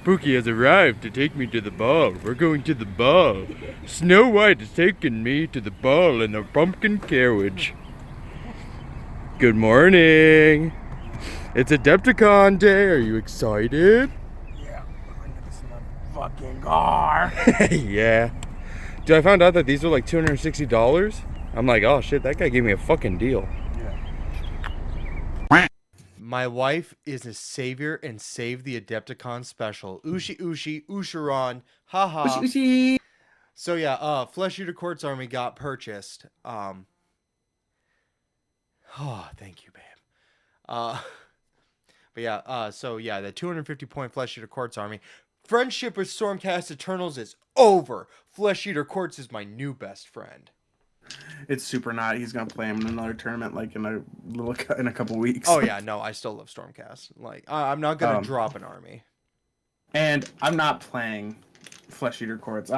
Pookie has arrived to take me to the ball. We're going to the ball. Snow White has taken me to the ball in a pumpkin carriage. Good morning. It's Adepticon day. Are you excited? Yeah, I'm gonna get my fucking car. Yeah. Dude, I found out that these were like $260. I'm like, oh shit, that guy gave me a fucking deal. Yeah. My wife is a savior and saved the Adepticon special. Ushi Ushi, Ushiron, haha. Ushi. So yeah, Flesh Eater Quartz Army got purchased. Oh, thank you, babe. But yeah, so yeah, the 250 point Flesh Eater Quartz Army. Friendship with Stormcast Eternals is over. Flesh Eater Quartz is my new best friend. It's super not. He's gonna play him in another tournament like in a couple weeks. Oh yeah, no, I still love Stormcast. Like I'm not gonna drop an army. And I'm not playing Flesh Eater Quartz.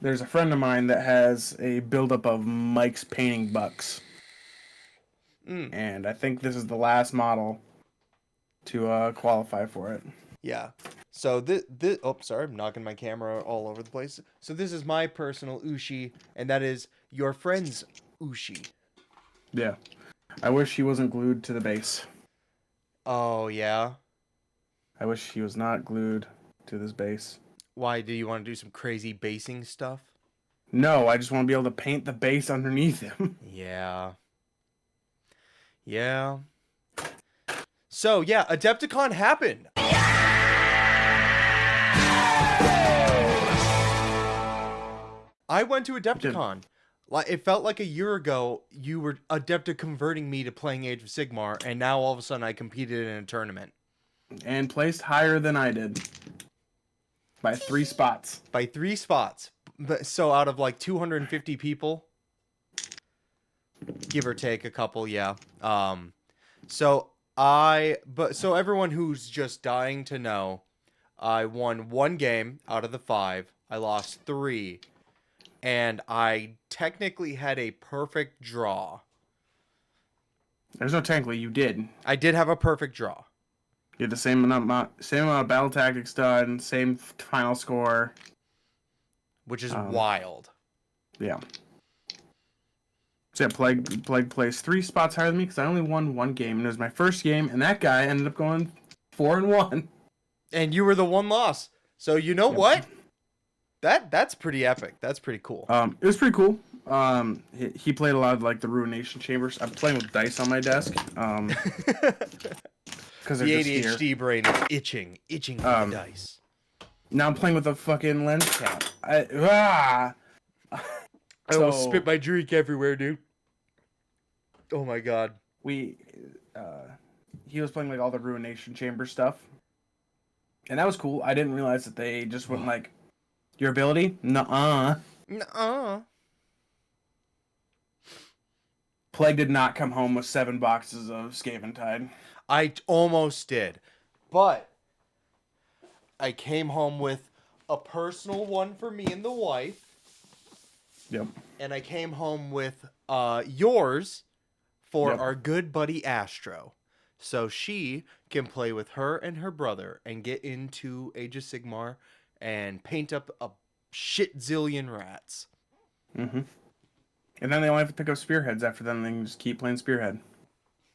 There's a friend of mine that has a buildup of Mike's painting bucks. And I think this is the last model to qualify for it. Yeah. So this oh, sorry, I'm knocking my camera all over the place. So this is my personal Ushi, and that is your friend's Ushi. Yeah. I wish he wasn't glued to the base. Oh, yeah? I wish he was not glued to this base. Why, do you want to do some crazy basing stuff? No, I just want to be able to paint the base underneath him. Yeah. Yeah. So, yeah, Adepticon happened. I went to Adepticon. It felt like a year ago you were Adepta converting me to playing Age of Sigmar, and now all of a sudden I competed in a tournament. And placed higher than I did. By 3 spots. By 3 spots. So out of like 250 people, give or take a couple, yeah. So everyone who's just dying to know, I won 1 game out of the 5. I lost 3. And I technically had a perfect draw. There's no technically, you did. I did have a perfect draw. You had the same amount of battle tactics done, same final score. Which is wild. Yeah. So yeah, Plague placed 3 spots higher than me because I only won 1 game. And it was my first game, and that guy ended up going 4-1. And you were the 1 loss. So you know what? That's pretty epic. That's pretty cool. It was pretty cool. He played a lot of like the Ruination Chambers. I'm playing with dice on my desk. Because the ADHD brain is itching for the dice. Now I'm playing with a fucking lens cap. I will spit my drink everywhere, dude. Oh my god. He was playing like all the Ruination Chamber stuff, and that was cool. I didn't realize that they just went like. Your ability? Nuh-uh. Nuh-uh. Plague did not come home with 7 boxes of Scaventide. I almost did. But I came home with a personal one for me and the wife. Yep. And I came home with yours for our good buddy Astro. So she can play with her and her brother and get into Age of Sigmar and paint up a shit zillion rats. Mm-hmm. And then they only have to pick up spearheads after then. They can just keep playing spearhead.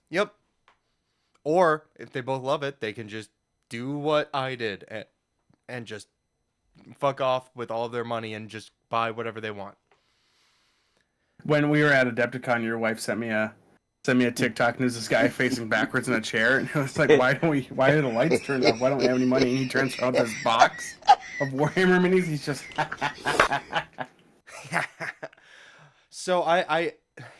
Yep. Or, if they both love it, they can just do what I did and just fuck off with all their money and just buy whatever they want. When we were at Adepticon, your wife sent me a TikTok, and there's this guy facing backwards in a chair, and it was like, why are the lights turned off? Why don't we have any money? And he turns around this box of Warhammer minis. He's just. So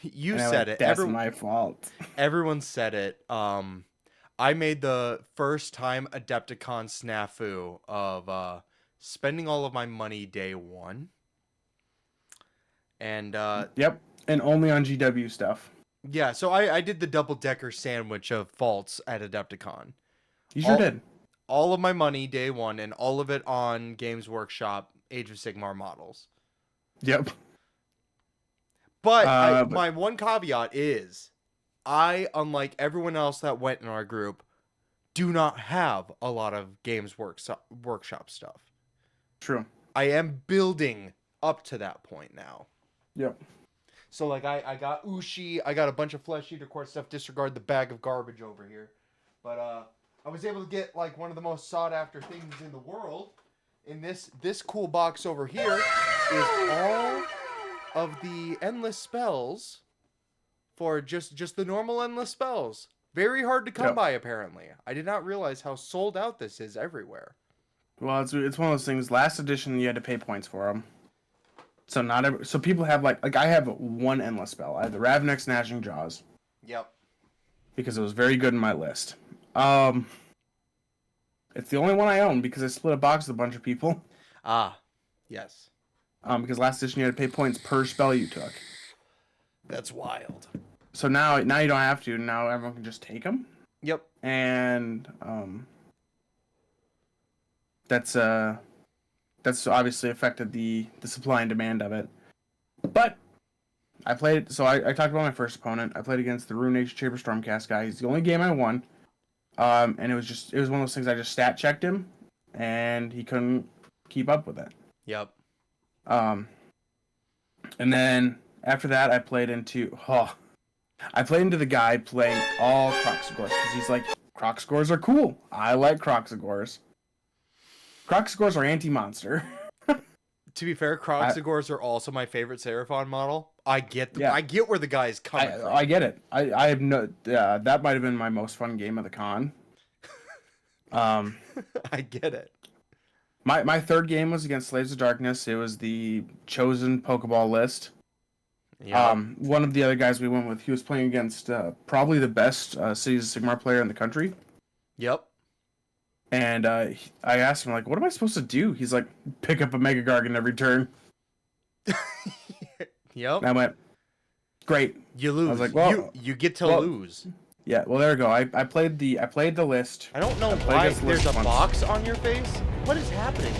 you said it. That's my fault. Everyone said it. I made the first time Adepticon snafu of spending all of my money day 1. And yep, and only on GW stuff. Yeah, so I did the double-decker sandwich of faults at Adepticon. You sure did. All of my money day 1, and all of it on Games Workshop Age of Sigmar models. Yep. But my one caveat is, unlike everyone else that went in our group, do not have a lot of Games Workshop stuff. True. I am building up to that point now. Yep. So like I got Ushi, I got a bunch of Flesh Eater Court stuff. Disregard the bag of garbage over here, but I was able to get like one of the most sought after things in the world. In this cool box over here is all of the endless spells for just the normal endless spells. Very hard to come by apparently. I did not realize how sold out this is everywhere. Well, it's one of those things. Last edition, you had to pay points for them. So so people have like I have one endless spell. I have the Ravnex Gnashing Jaws. Yep. Because it was very good in my list. It's the only one I own because I split a box with a bunch of people. Ah, yes. Because last edition you had to pay points per spell you took. That's wild. So now you don't have to. Now everyone can just take them. Yep. And that's obviously affected the supply and demand of it. But I played. So I talked about my first opponent. I played against the Ruination Chamber Stormcast guy. He's the only game I won. And it was one of those things. I just stat checked him, and he couldn't keep up with it. Yep. And then after that, I played into the guy playing all Croxagores because he's like, Croxagores are cool. I like Croxagores. Croxagores are anti-monster. To be fair, Croxagores are also my favorite Seraphon model. I get where the guy is coming from. I get it. I have no. That might have been my most fun game of the con. I get it. My third game was against Slaves of Darkness. It was the chosen Pokeball list. Yeah. One of the other guys we went with, he was playing against probably the best Cities of Sigmar player in the country. Yep. And I asked him, like, what am I supposed to do? He's like, pick up a Mega Gargant every turn. Yep. And I went, great. You lose. I was like, well, you get to lose. Yeah, well, there we go. I played the list. I don't know why there's a box on your face. What is happening?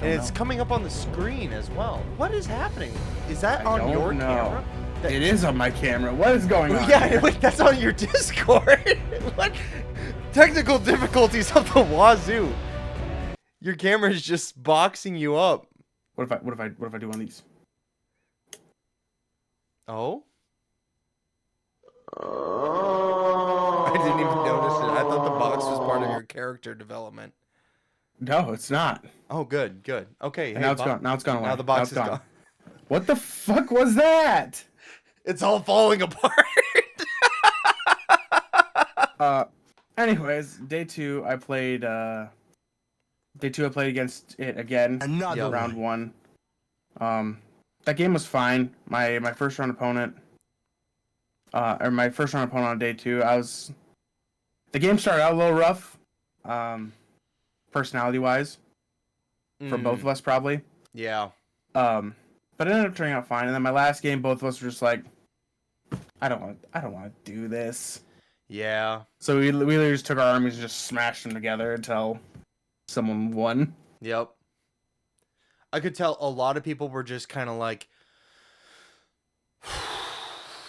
And it's coming up on the screen as well. What is happening? Is that on your camera? It is on my camera. What is going on? Yeah, wait, that's on your Discord. What? Technical difficulties of the wazoo. Your camera is just boxing you up. What if I do one of these? Oh? I didn't even notice it. I thought the box was part of your character development. No, it's not. Oh, good. Okay. Hey, now it's gone. Now it's gone away. Now the box is gone. What the fuck was that? It's all falling apart. Anyways, day two I played against it again. Another round one. That game was fine. My first round opponent on day two, the game started out a little rough, personality wise, for both of us probably. Yeah. But it ended up turning out fine. And then my last game, both of us were just like, I don't want to do this. Yeah. So we literally just took our armies and just smashed them together until someone won. Yep. I could tell a lot of people were just kind of like,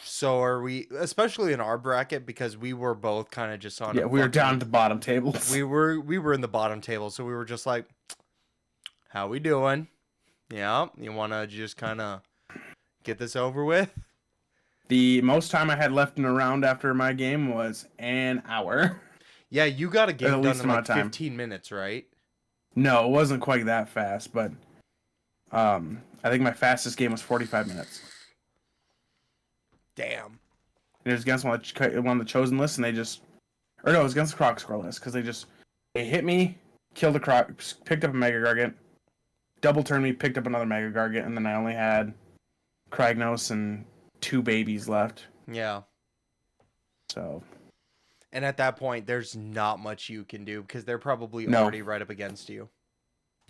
so are we, especially in our bracket, because we were both kind of just on. Yeah, we were down at the bottom tables. We were in the bottom table, so we were just like, how we doing? Yeah, you want to just kind of get this over with? The most time I had left in a round after my game was an hour. Yeah, you got a game done in like 15 time. minutes, right? No, it wasn't quite that fast, but I think my fastest game was 45 minutes. Damn. And it was against one of the chosen lists, and it was against the Croxscore list, because they hit me, killed a Croc, picked up a Mega Gargant, double turned me, picked up another Mega Gargant, and then I only had Kragnos and 2 babies left. Yeah. So. And at that point, there's not much you can do, because they're probably already right up against you.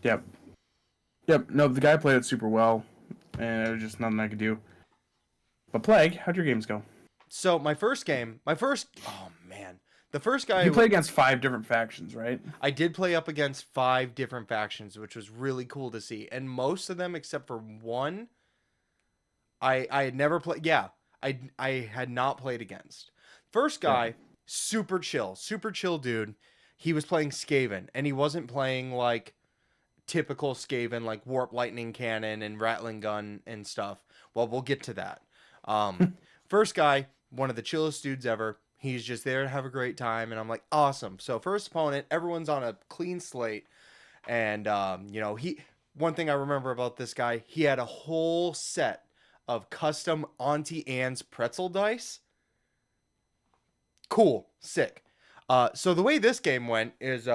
Yep. No, the guy played it super well, and there was just nothing I could do. But Plague, how'd your games go? So the first guy. You played against 5 different factions, right? I did play up against 5 different factions, which was really cool to see. And most of them, except for one, I had never played. Yeah, I had not played against. First guy, super chill dude. He was playing Skaven, and he wasn't playing like typical Skaven, like warp lightning cannon and rattling gun and stuff. Well, we'll get to that. First guy, one of the chillest dudes ever. He's just there to have a great time, and I'm like, awesome. So first opponent, everyone's on a clean slate, and one thing I remember about this guy, he had a whole set of custom Auntie Anne's pretzel dice. Cool, sick. So the way this game went is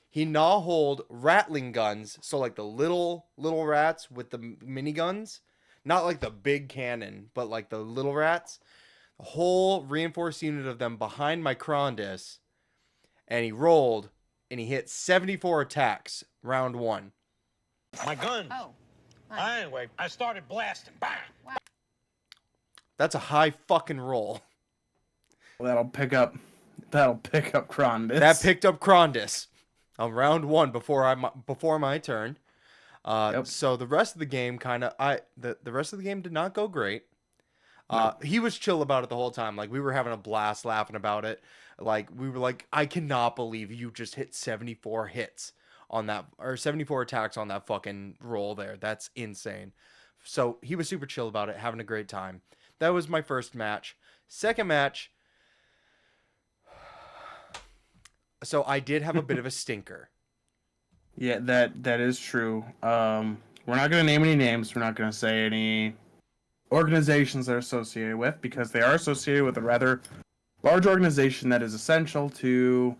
he hold rattling guns, so like the little rats with the mini guns, not like the big cannon, but like the little rats. A whole reinforced unit of them behind my Krondis, and he rolled, and he hit 74 attacks round 1. My gun. Oh. Anyway, I started blasting. Bang! Wow. That's a high fucking roll. That'll pick up Krondis. That picked up Krondis on round 1 before my turn. Yep. So the rest of the game the rest of the game did not go great. Nope. He was chill about it the whole time. Like, we were having a blast laughing about it. Like, we were like, I cannot believe you just hit 74 hits on that, or 74 attacks on that fucking roll there. That's insane. So he was super chill about it, having a great time. That was my first match. Second match, so I did have a bit of a stinker. Yeah, that is true. We're not going to name any names. We're not going to say any organizations they're associated with, because they are associated with a rather large organization that is essential to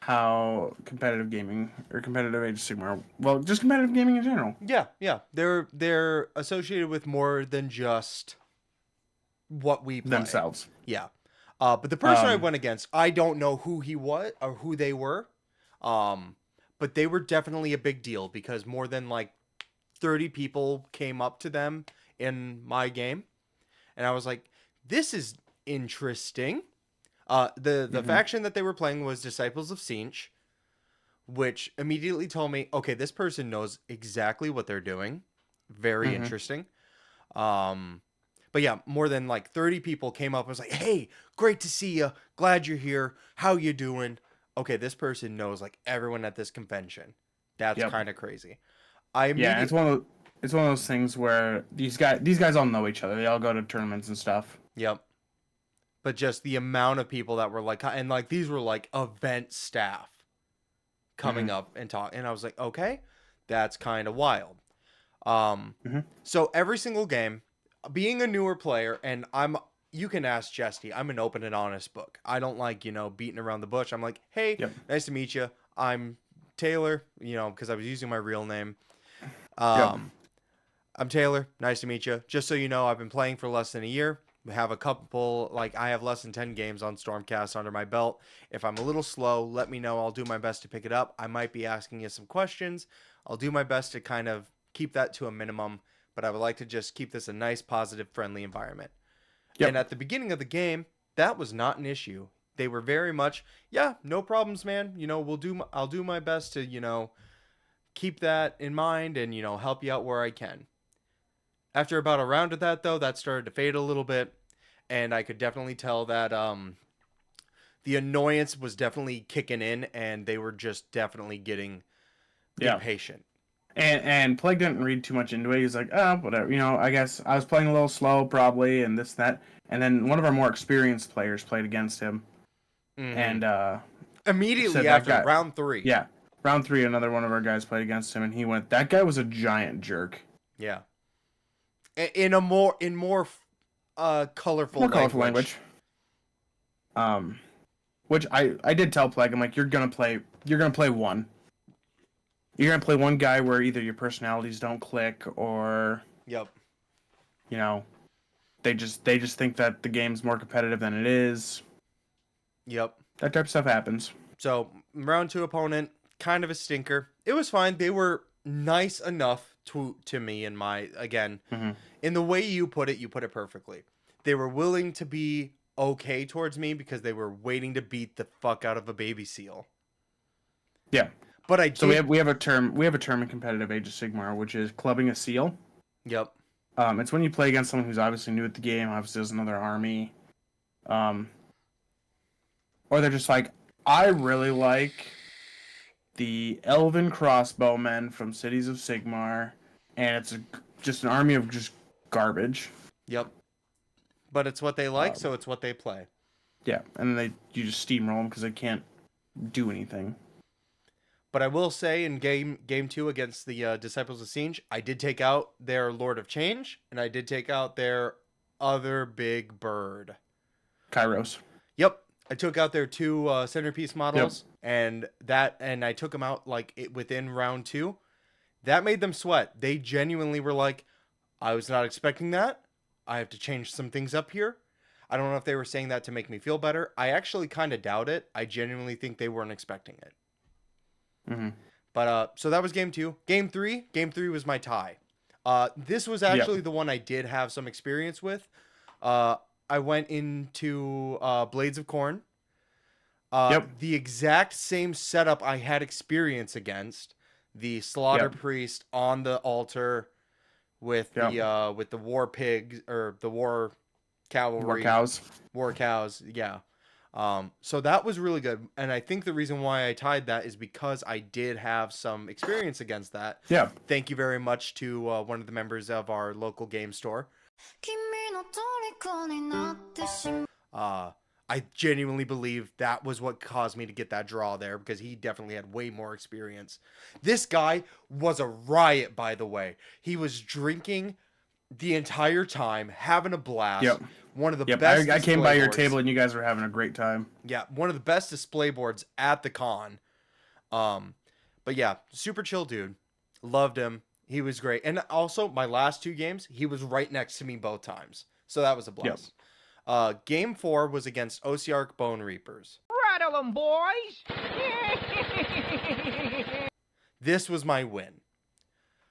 how competitive gaming or competitive Age of Sigmar, well, just competitive gaming in general. Yeah. They're associated with more than just what we play. Themselves. Yeah. But the person I went against, I don't know who he was or who they were. But they were definitely a big deal, because more than like 30 people came up to them in my game, and I was like, this is interesting. The faction that they were playing was Disciples of Sinch, which immediately told me, okay, this person knows exactly what they're doing. Very interesting. But yeah, more than like 30 people came up and was like, hey, great to see you, glad you're here, how you doing? Okay, this person knows like everyone at this convention. That's kind of crazy. It's one of those things where these guys all know each other. They all go to tournaments and stuff. Yep. But just the amount of people that were like, and like these were like event staff coming up and talk, and I was like, okay, that's kind of wild. So every single game, being a newer player, and you can ask Jesse, I'm an open and honest book. I don't like, beating around the bush. I'm like, hey, nice to meet you. I'm Taylor, because I was using my real name. I'm Taylor. Nice to meet you. Just so you know, I've been playing for less than a year. We have I have less than 10 games on Stormcast under my belt. If I'm a little slow, let me know. I'll do my best to pick it up. I might be asking you some questions. I'll do my best to kind of keep that to a minimum, but I would like to just keep this a nice, positive, friendly environment. And at the beginning of the game, that was not an issue. They were very much, no problems, man. I'll do my best to, keep that in mind and, help you out where I can. After about a round of that, though, that started to fade a little bit, and I could definitely tell that the annoyance was definitely kicking in, and they were just definitely getting impatient. And Plague didn't read too much into it. He's like, whatever. I guess I was playing a little slow, probably, and this, that. And then one of our more experienced players played against him. And immediately after round 3. Yeah. Round 3, another one of our guys played against him, and he went, that guy was a giant jerk. Yeah. In more colorful language. Which I did tell Plague, I'm like, you're gonna play one. You're gonna play one guy where either your personalities don't click, or they just think that the game's more competitive than it is. Yep. That type of stuff happens. So round 2 opponent, kind of a stinker. It was fine. They were nice enough to me, in my, again, in the way you put it perfectly. They were willing to be okay towards me because they were waiting to beat the fuck out of a baby seal. Yeah. But So we have a term in competitive Age of Sigmar, which is clubbing a seal. Yep. It's when you play against someone who's obviously new at the game, obviously doesn't know their army. or they're just like, I really like the elven crossbowmen from Cities of Sigmar, and it's just an army of just garbage. Yep. But it's what they like, Um, so it's what they play. Yeah, and then you just steamroll them because they can't do anything. But I will say in game 2 against the Disciples of Singe, I did take out their Lord of Change, and I did take out their other big bird. Kairos. Yep, I took out their 2 centerpiece models, and I took them out within round 2. That made them sweat. They genuinely were like, I was not expecting that. I have to change some things up here. I don't know if they were saying that to make me feel better. I actually kind of doubt it. I genuinely think they weren't expecting it. Mm-hmm. But so that was game 2. Game 3 was my tie. This was actually the one I did have some experience with. I went into Blades of Corn. The exact same setup I had experience against. The Slaughter Priest on the altar with the war pigs or the war cavalry. War cows, yeah. So that was really good. And I think the reason why I tied that is because I did have some experience against that. Yeah. Thank you very much to one of the members of our local game store. I genuinely believe that was what caused me to get that draw there, because he definitely had way more experience. This guy was a riot, by the way. He was drinking the entire time, having a blast. Yep. One of the best. I came by your table and you guys were having a great time. Yeah, one of the best display boards at the con. But yeah, super chill dude. Loved him. He was great. And also, my last 2 games, he was right next to me both times. So that was a blast. Game 4 was against Osiark Bone Reapers. Rattle 'em, boys! This was my win.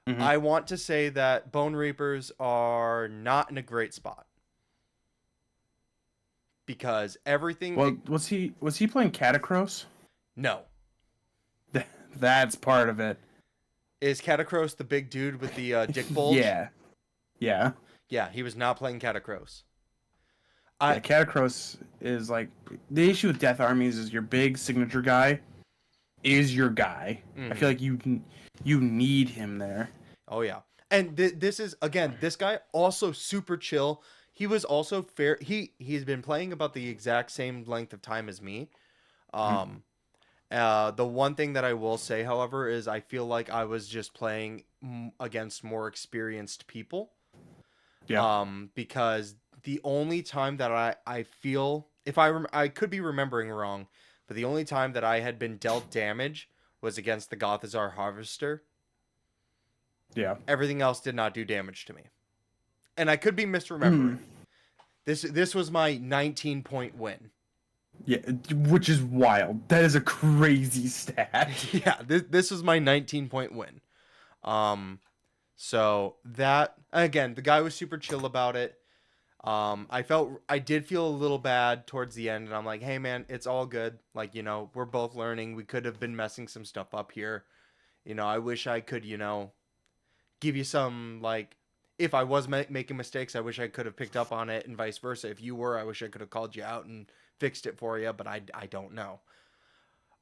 Mm-hmm. I want to say that Bone Reapers are not in a great spot. Because everything... Well, was he playing Catacross? No. That's part of it. Is Catacross the big dude with the dick bulge? Yeah. Yeah. Yeah, he was not playing Catacross. Catacross is like, the issue with Death Armies is your big signature guy is your guy. Mm-hmm. I feel like you need him there. Oh yeah. And this is, again, this guy also super chill. He was also fair. He's been playing about the exact same length of time as me. The one thing that I will say, however, is I feel like I was just playing against more experienced people. Yeah. Because the only time that I feel, if I could be remembering wrong, but the only time that I had been dealt damage was against the Gothazar Harvester. Yeah. Everything else did not do damage to me. And I could be misremembering. This was my 19-point win. Yeah, which is wild. That is a crazy stat. Yeah, this was my 19-point win. So that, again, the guy was super chill about it. I did feel a little bad towards the end, and I'm like, hey man, it's all good. Like, we're both learning. We could have been messing some stuff up here. I wish I could, give you some, like, if I was making mistakes, I wish I could have picked up on it, and vice versa. If you were, I wish I could have called you out and fixed it for you, but I don't know.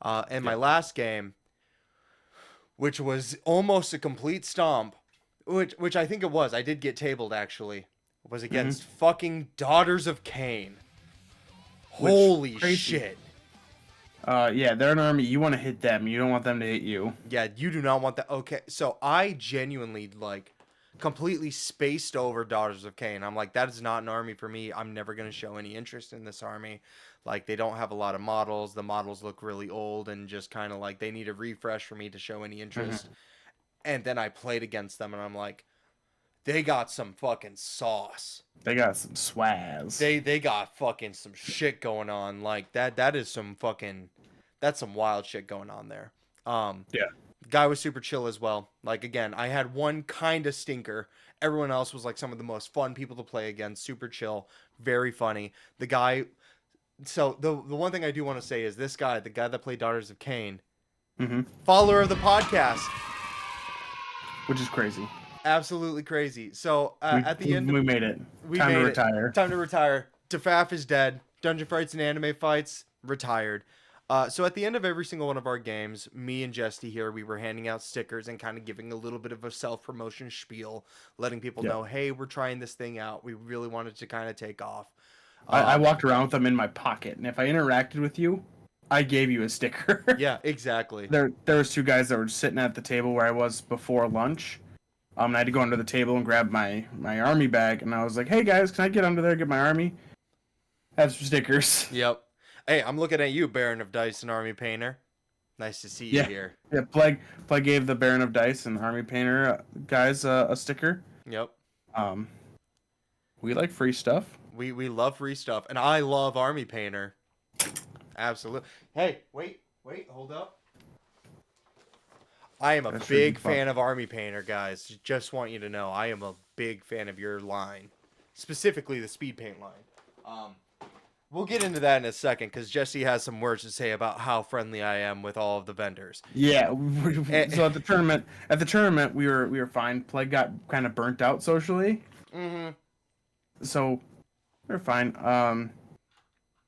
And my last game, which was almost a complete stomp, which I think it was. I did get tabled, actually. Was against fucking Daughters of Cain. Holy shit. Yeah, they're an army. You want to hit them. You don't want them to hit you. Yeah, you do not want that. Okay, so I genuinely, completely spaced over Daughters of Cain. I'm like, that is not an army for me. I'm never going to show any interest in this army. Like, they don't have a lot of models. The models look really old and just kind of like they need a refresh for me to show any interest. And then I played against them, and I'm like, they got some fucking sauce. They got some swaz. They got fucking some shit going on. Like, that is some fucking... That's some wild shit going on there. Yeah. Guy was super chill as well. Like, again, I had one kind of stinker. Everyone else was, like, some of the most fun people to play against. Super chill. Very funny. The guy... So, the one thing I do want to say is this guy, the guy that played Daughters of Cain, follower of the podcast. Which is crazy. Absolutely crazy. So, at the end... We made it. We Time made to it. retire. Time to retire. Tefaf is dead. Dungeon fights and anime fights. retired. So at the end of every single one of our games, me and Jesty here, we were handing out stickers and kind of giving a little bit of a self-promotion spiel, letting people know, hey, we're trying this thing out. We really wanted to kind of take off. I walked around with them in my pocket, and if I interacted with you, I gave you a sticker. Yeah, exactly. There was 2 guys that were sitting at the table where I was before lunch. I had to go under the table and grab my army bag, and I was like, hey guys, can I get under there and get my army? Have some stickers. Yep. Hey, I'm looking at you, Baron of Dice and Army Painter. Nice to see you here. Yeah, Plague gave the Baron of Dice and Army Painter guys a sticker. Yep. We like free stuff. We love free stuff, and I love Army Painter. Absolutely. Hey, wait, hold up. I am a big fan of Army Painter, guys. Just want you to know, I am a big fan of your line, specifically the speed paint line. We'll get into that in a second because Jesse has some words to say about how friendly I am with all of the vendors. Yeah. So at the tournament, we were fine. Plague got kind of burnt out socially. Mm-hmm. So we're fine.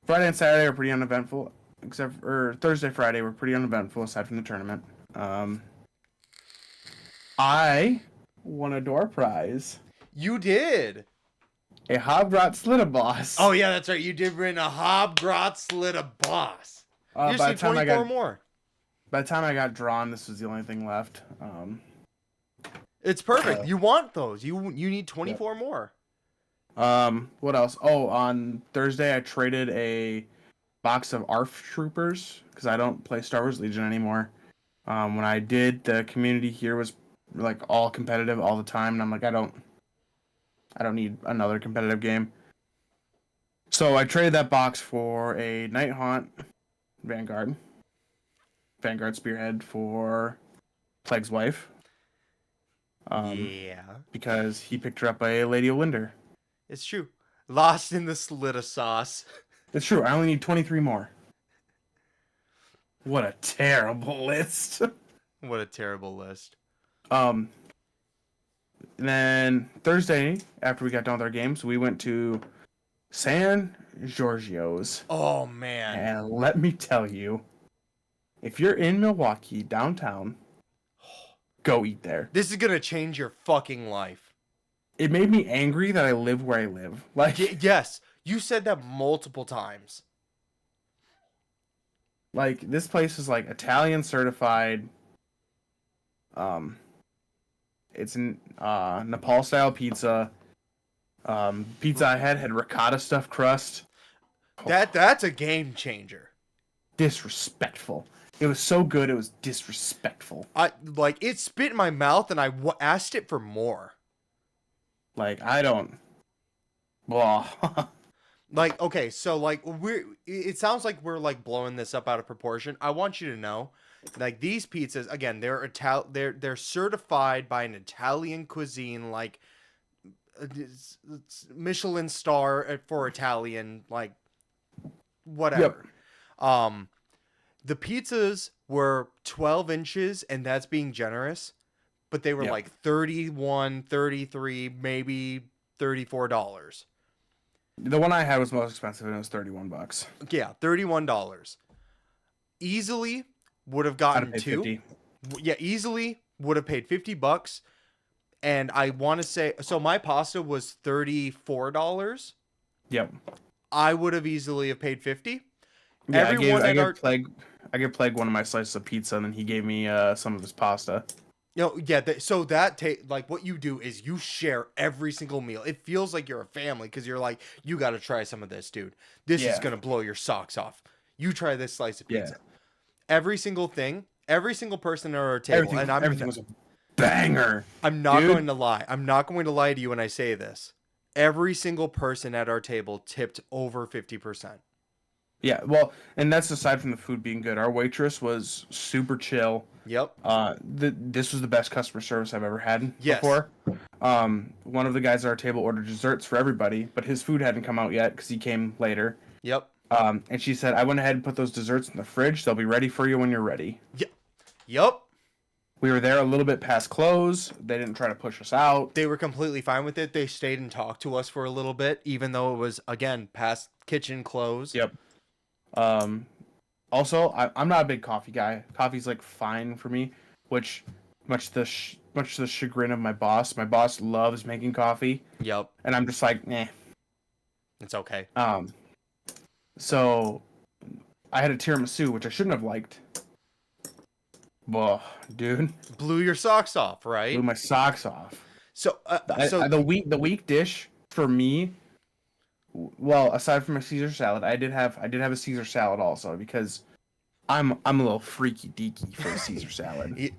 Friday and Saturday were pretty uneventful, except for Thursday, Friday were pretty uneventful aside from the tournament. I won a door prize. You did. A Hobgrot Slitta Boss. Oh yeah, that's right. You did win a Hobgrot Slitta Boss. You just need 24 more. By the time I got drawn, this was the only thing left. It's perfect. You want those. You need 24 more. What else? Oh, on Thursday I traded a box of ARF Troopers because I don't play Star Wars Legion anymore. When I did, the community here was like all competitive all the time, and I'm like, I don't need another competitive game. So I traded that box for a Night Haunt Vanguard Spearhead for Plague's wife. Yeah. Because he picked her up a Lady Olinder. It's true. Lost in the Slitta sauce. It's true. I only need 23 more. What a terrible list. What a terrible list. And then Thursday, after we got done with our games, we went to San Giorgio's. Oh, man. And let me tell you, if you're in Milwaukee, downtown, go eat there. This is going to change your fucking life. It made me angry that I live where I live. Like, yes, you said that multiple times. Like, this place is like Italian certified. It's Nepal style pizza. Pizza I had ricotta stuffed crust. That's a game changer. Disrespectful. It was so good, it was disrespectful. It spit in my mouth, and I asked it for more. Like, I don't. Blah. Like, okay, so like it sounds like we're like blowing this up out of proportion. I want you to know, like, these pizzas, again, they're certified by an Italian cuisine, like Michelin star for Italian, like whatever. Yep. The pizzas were 12 inches, and that's being generous, but they were like $31, $33, maybe $34. The one I had was most expensive, and it was $31. Yeah, $31. Easily would have gotten 2. 50. Yeah, easily would have paid $50. And I want to say, so my pasta was $34. Yep. I would have easily have paid 50. Yeah, I gave Plague one of my slices of pizza, and then he gave me some of his pasta. So like what you do is you share every single meal. It feels like you're a family because you're like, you got to try some of this, dude. This is going to blow your socks off. You try this slice of pizza. Yeah. Every single thing, every single person at our table. Everything was a banger. I'm not going to lie. I'm not going to lie to you when I say this. Every single person at our table tipped over 50%. Yeah, well, and that's aside from the food being good. Our waitress was super chill. Yep. This was the best customer service I've ever had before. One of the guys at our table ordered desserts for everybody, but his food hadn't come out yet because he came later. Yep. And she said, I went ahead and put those desserts in the fridge. They'll be ready for you when you're ready. Yep. We were there a little bit past close. They didn't try to push us out. They were completely fine with it. They stayed and talked to us for a little bit, even though it was, again, past kitchen close. Yep. Also, I'm not a big coffee guy. Coffee's like fine for me, which much to the chagrin of my boss. My boss loves making coffee, Yep. and I'm just like, eh. It's okay. So I had a tiramisu, which I shouldn't have liked. Well, dude, Blew your socks off, blew right? my socks off. So, The weak dish for me. Well, aside from a Caesar salad, I did have a Caesar salad also because I'm a little freaky deaky for the Caesar salad.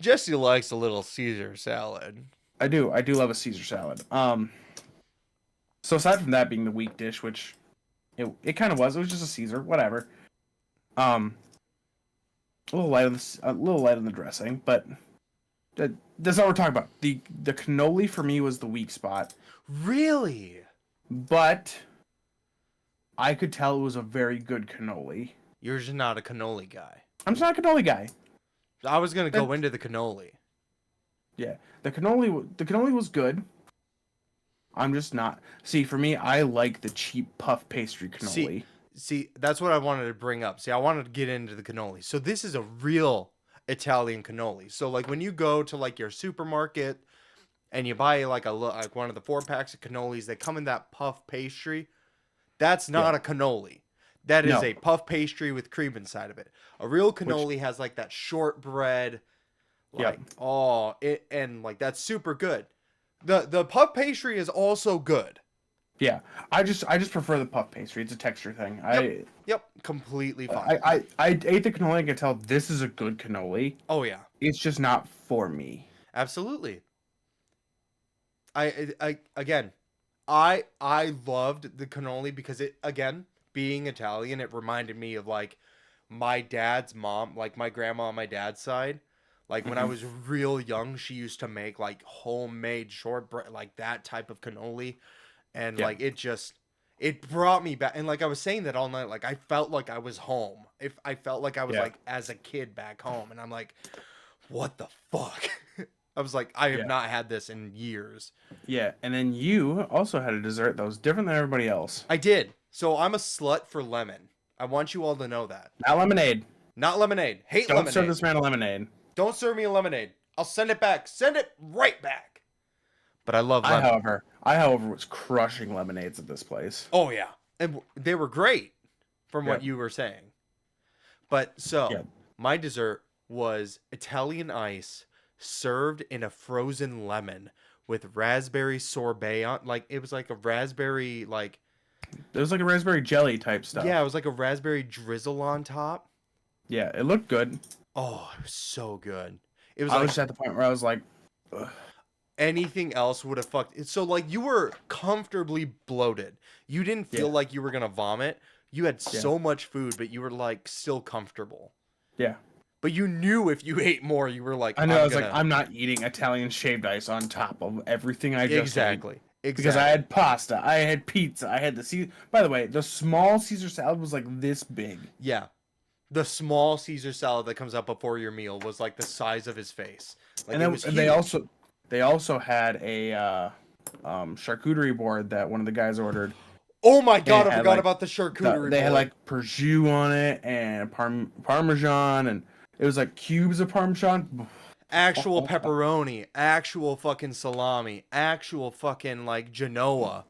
Jesse likes a little Caesar salad. I do love a Caesar salad. So aside from that being the weak dish, which it kind of was, it was just a Caesar, whatever. A little light on the dressing, but that's not what we're talking about. The cannoli for me was the weak spot, Really? but I could tell it was a very good cannoli. You're just not a cannoli guy. I'm just not a cannoli guy. I was gonna go into the cannoli. Yeah, the cannoli was good. I'm just not. See, for me, I like the cheap puff pastry cannoli. See, that's what I wanted to bring up. See, I wanted to get into the cannoli. So this is a real Italian cannoli. So like when you go to like your supermarket and you buy like one of the 4 packs of cannolis, they come in that puff pastry. That's not a cannoli. That is a puff pastry with cream inside of it. A real cannoli has like that shortbread, like and like that's super good. The puff pastry is also good. Yeah, I just prefer the puff pastry. It's a texture thing. Yep, completely fine. I ate the cannoli. I can tell this is a good cannoli. Oh yeah, it's just not for me. Absolutely. I loved the cannoli because it, again, being Italian, it reminded me of like my dad's mom, like my grandma on my dad's side. Like when I was real young, she used to make like homemade shortbread, like that type of cannoli. And like it brought me back. And like I was saying that all night, like I felt like I was home. If I felt like I was like as a kid back home, and I'm like, what the fuck? I was like, I have not had this in years. Yeah, and then you also had a dessert that was different than everybody else. I did. So I'm a slut for lemon. I want you all to know that. Not lemonade. Not lemonade. Hate lemonade. Don't serve this man a lemonade. Don't serve me a lemonade. I'll send it back. Send it right back. But I love lemon. I, however, was crushing lemonades at this place. Oh, yeah. And they were great from what you were saying. But so, my dessert was Italian ice served in a frozen lemon with raspberry sorbet on. Like, it was like a raspberry, like... It was like a raspberry jelly type stuff. Yeah, it was like a raspberry drizzle on top. Yeah, it looked good. Oh, it was so good. It was I was just at the point where I was like... Ugh. Anything else would have fucked it. So like you were comfortably bloated. You didn't feel like you were gonna vomit. You had so much food, but you were like still comfortable. Yeah. But you knew if you ate more, you were like, I know. I was like, I'm not eating Italian shaved ice on top of everything I just ate. Because I had pasta, I had pizza, I had the Caesar. By the way, the small Caesar salad was like this big. Yeah. The small Caesar salad that comes out before your meal was like the size of his face. Like, and then they also had a charcuterie board that one of the guys ordered. Oh my god, I forgot about the charcuterie board. They had like prosciutto on it and parmesan, and it was like cubes of parmesan. Actual pepperoni, actual fucking salami, actual fucking like Genoa.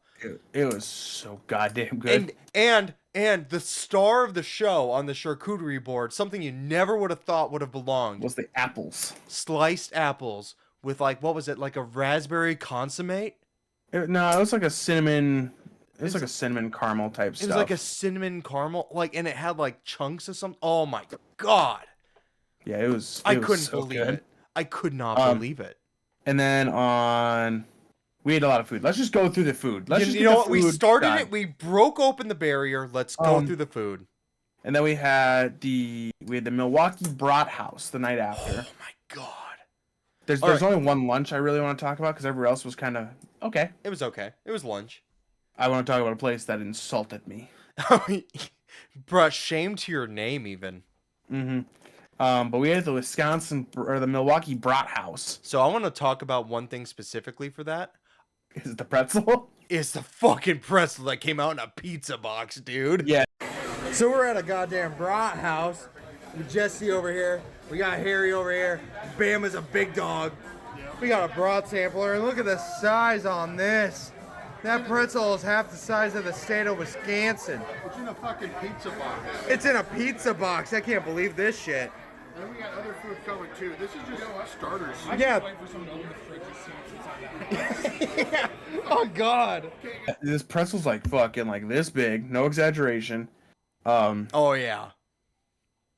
It was so goddamn good. And the star of the show on the charcuterie board, something you never would have thought would have belonged, was the apples. Sliced apples with like, what was it, like a raspberry consommé? No, it was like a cinnamon. It was like a cinnamon caramel type stuff. It was like a cinnamon caramel, like, and it had like chunks of something. Oh my god! Yeah, it was. I couldn't believe it. I could not believe it. And then we ate a lot of food. Let's just go through the food. You know what? We started it. We broke open the barrier. Let's go through the food. And then we had the Milwaukee Brat House the night after. Oh my god! There's only one lunch I really want to talk about because everywhere else was kind of okay. It was okay. It was lunch. I want to talk about a place that insulted me. Bruh, shame to your name even. Mm-hmm. But we had the Milwaukee Brat House. So I want to talk about one thing specifically for that. Is it the pretzel? It's the fucking pretzel that came out in a pizza box, dude. Yeah. So we're at a goddamn brat house with Jesse over here. We got Harry over here. Bam is a big dog. We got a brat sampler, and look at the size on this. That pretzel is half the size of the state of Wisconsin. It's in a fucking pizza box. It's in a pizza box. I can't believe this shit. And then we got other food coming too. This is just starters. Yeah. Wait for someone to open the fridge and see what's inside that. Yeah. Oh God. This pretzel's like fucking like this big, no exaggeration. Oh yeah.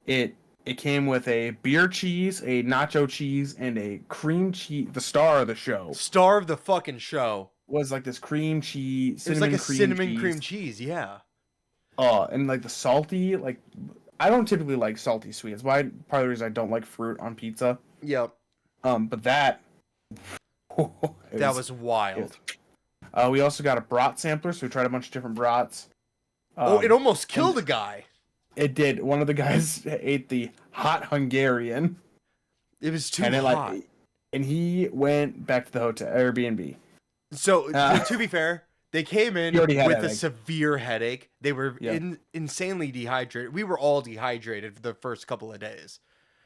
It came with a beer cheese, a nacho cheese, and a cream cheese. The star of the show Star of the fucking show. was like this cream cheese, It was cinnamon like a cream cinnamon cheese. cream cheese. Yeah. And like the salty, like I don't typically like salty sweets. Why? Part of the reason I don't like fruit on pizza. Yep. But that. That was wild. We also got a brat sampler, so we tried a bunch of different brats. It almost killed a guy. It did. One of the guys ate the hot Hungarian. It was too and it, hot. And he went back to the hotel Airbnb. So to be fair, they came in He already had with a headache. severe headache. They were Yeah. insanely dehydrated. We were all dehydrated for the first couple of days,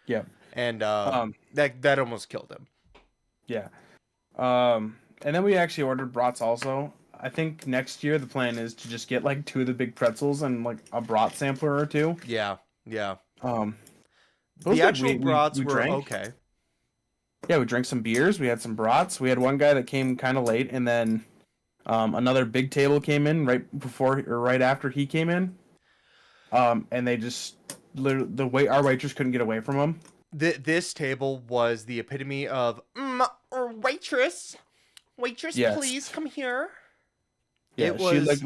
Yeah. and that almost killed him. Yeah. And then we actually ordered brats also. I think next year the plan is to just get like 2 of the big pretzels and like a brat sampler or 2. Yeah, yeah. Those The were- actual brats were drank. okay. Yeah, we drank some beers. We had some brats. We had one guy that came kind of late, and then another big table came in right before or right after he came in. And they just literally our waitress couldn't get away from him. This table was the epitome of waitress, Yes. please come here. Yeah, It was-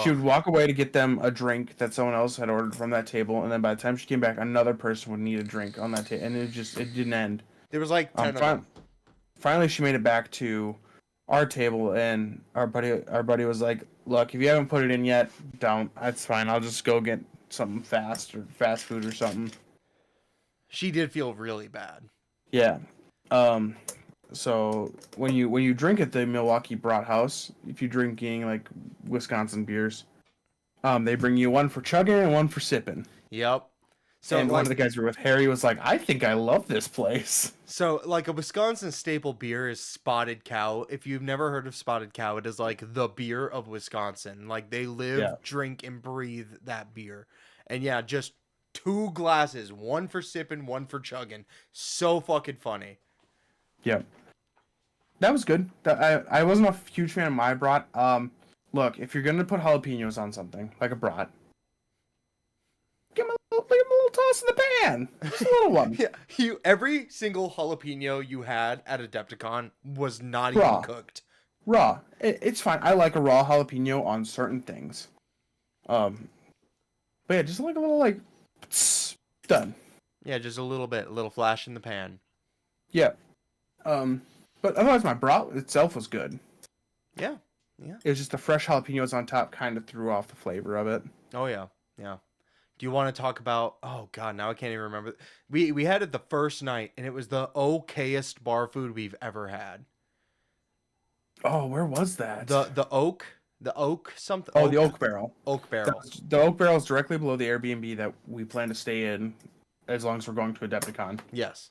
she would walk away to get them a drink that someone else had ordered from that table, and then by the time she came back, another person would need a drink on that table, and it didn't end. There was like 10 of them. Finally, she made it back to our table, and our buddy was like, "Look, if you haven't put it in yet, don't. That's fine. I'll just go get something fast food or something." She did feel really bad. Yeah. So when you drink at the Milwaukee Brat House, if you're drinking like Wisconsin beers, they bring you one for chugging and one for sipping. Yep. So and one of the guys we were with, Harry, was like, "I think I love this place." So, like, a Wisconsin staple beer is Spotted Cow. If you've never heard of Spotted Cow, it is like the beer of Wisconsin. Like, they live, drink, and breathe that beer. And yeah, just 2 glasses, one for sipping, one for chugging. So fucking funny. Yeah, that was good. I wasn't a huge fan of my brat. Look, if you're gonna put jalapenos on something like a brat, give him a little toss in the pan, just a little one. Yeah, every single jalapeno you had at Adepticon was not Raw. even cooked. Raw. It's fine. I like a raw jalapeno on certain things. But yeah, just like a little like done. Yeah, just a little bit, a little flash in the pan. Yeah. But otherwise my brat itself was good. Yeah, yeah. It was just the fresh jalapenos on top kind of threw off the flavor of it. Oh yeah, yeah. Do you want to talk about? Oh god, now I can't even remember. We had it the first night, and it was the okayest bar food we've ever had. Oh, where was that? The oak something. Oh, the Oak Barrel. Oak Barrel. The Oak Barrel is directly below the Airbnb that we plan to stay in as long as we're going to Adepticon. Yes.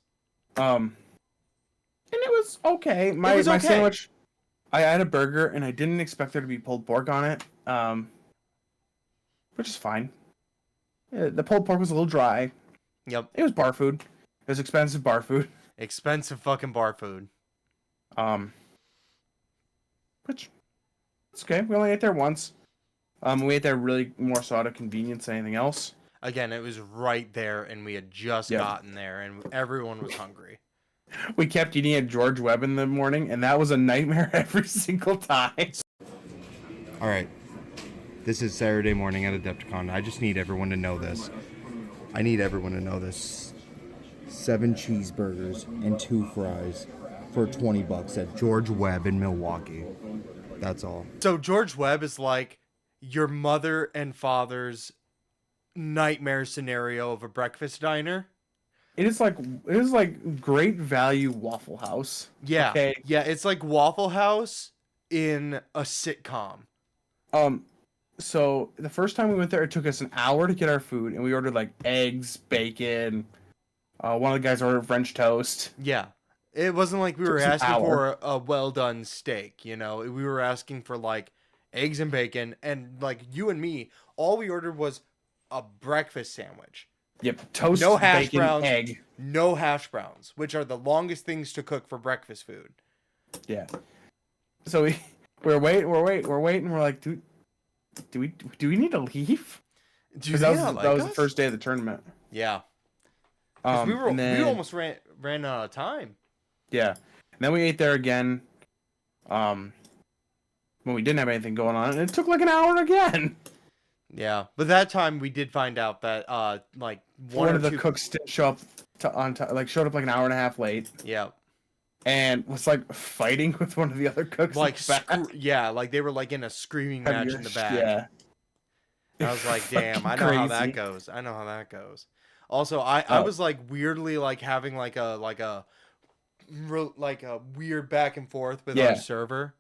And it was okay. My sandwich, I had a burger and I didn't expect there to be pulled pork on it. Which is fine. Yeah, the pulled pork was a little dry. Yep. It was bar food. It was expensive bar food. Expensive fucking bar food. Which it's okay. We only ate there once. We ate there really more so out of convenience than anything else. Again, it was right there, and we had just gotten there, and everyone was hungry. We kept eating at George Webb in the morning, and that was a nightmare every single time. All right. This is Saturday morning at Adepticon. I just need everyone to know this. I need everyone to know this. 7 cheeseburgers and 2 fries for $20 at George Webb in Milwaukee. That's all. So George Webb is like your mother and father's nightmare scenario of a breakfast diner. It is like great value Waffle House. Yeah. Okay. Yeah, it's like Waffle House in a sitcom. So the first time we went there, it took us an hour to get our food, and we ordered like eggs, bacon. One of the guys ordered French toast. Yeah. It wasn't like we Took were us an asking hour. for a well done steak, you know. We were asking for like eggs and bacon, and like you and me, all we ordered was a breakfast sandwich. Yep, toast, No hash bacon, browns, egg. no hash browns, which are the longest things to cook for breakfast food. Yeah. So we're waiting. We're like, do we need to leave? Dude, Because that was, yeah, that was the first day of the tournament. Yeah. 'Cause we And then, almost ran out of time. yeah. And then we ate there again. When we didn't have anything going on, and it took like an hour again. Yeah, but that time we did find out that like One of the cooks didn't show up showed up like an hour and a half late, Yeah. and was like fighting with one of the other cooks. Like in the back. yeah, like they were like in a screaming match in the back. Yeah. And I was like, damn, I know Fucking how that crazy. goes. I know how that goes. Also, I was like weirdly like having like a weird back and forth with our Yeah. server.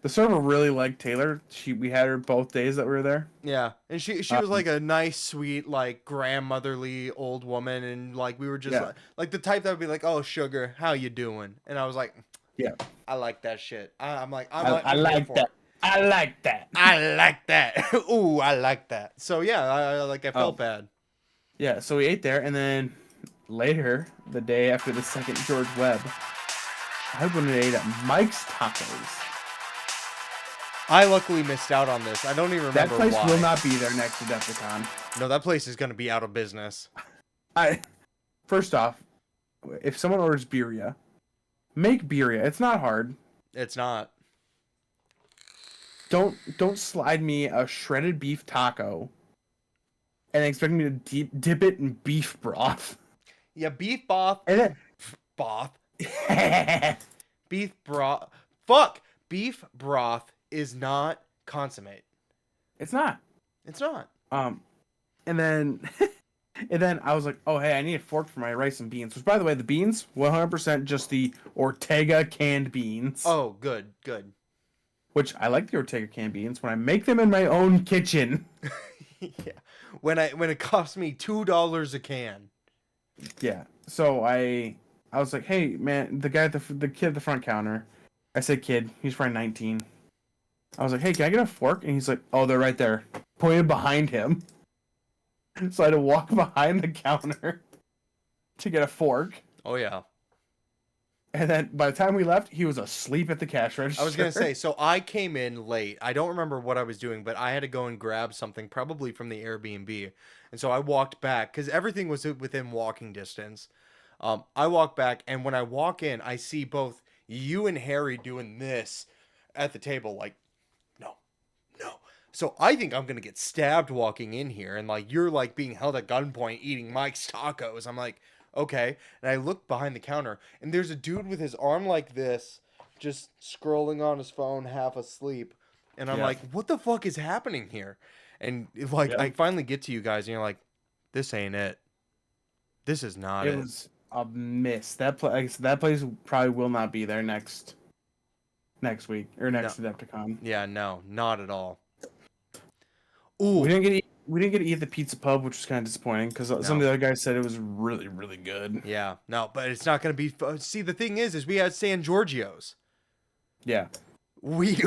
The server really liked Taylor. We had her both days that we were there. Yeah, and she was like a nice, sweet, like grandmotherly old woman, and like we were just Yeah. like the type that would be like, "Oh, sugar, how you doing?" And I was like, Yeah. I like that shit. I'm like, I I'm here like for that. it. I like that. I like that. Ooh, I like that. So yeah, I felt bad. Yeah, so we ate there, and then later, the day after the second George Webb, I went and ate at Mike's Tacos. I luckily missed out on this. I don't even That remember place why. will not be there next to Adepticon. No, that place is gonna be out of business. First off, if someone orders birria, make birria. It's not hard. It's not. Don't slide me a shredded beef taco and expect me to dip it in beef broth. Yeah, beef broth. And Broth. then, Beef broth. Fuck. Beef broth is not consommate. it's not. It's not. And then I was like, oh hey, I need a fork for my rice and beans. Which, by the way, the beans 100% just the Ortega canned beans. Oh, good, good. Which I like the Ortega canned beans when I make them in my own kitchen. Yeah. When it cost me $2 a can. Yeah. So I was like, hey man, the guy at the kid at the front counter. I said kid, he's probably 19. I was like, hey, can I get a fork? And he's like, oh, they're right there. Pointed behind him. So I had to walk behind the counter to get a fork. Oh yeah. And then by the time we left, he was asleep at the cash register. I was gonna say, so I came in late. I don't remember what I was doing, but I had to go and grab something, probably from the Airbnb. And so I walked back because everything was within walking distance. I walk back, and when I walk in, I see both you and Harry doing this at the table, like, no. So I think I'm gonna get stabbed walking in here, and like you're like being held at gunpoint eating Mike's tacos. I'm like, okay. And I look behind the counter, and there's a dude with his arm like this, just scrolling on his phone, half asleep. And I'm Yeah. like, what the fuck is happening here? And like, Yeah. I finally get to you guys, and you're like, this ain't it. This is not it. It was a miss. That place probably will not be there next week or next Adepticon. Yeah, no, not at all. Ooh, We didn't get to eat at the pizza pub, which was kind of disappointing because some of the other guys said it was really, really good. yeah, no, but it's not gonna be. See, the thing is we had San Giorgio's. Yeah. We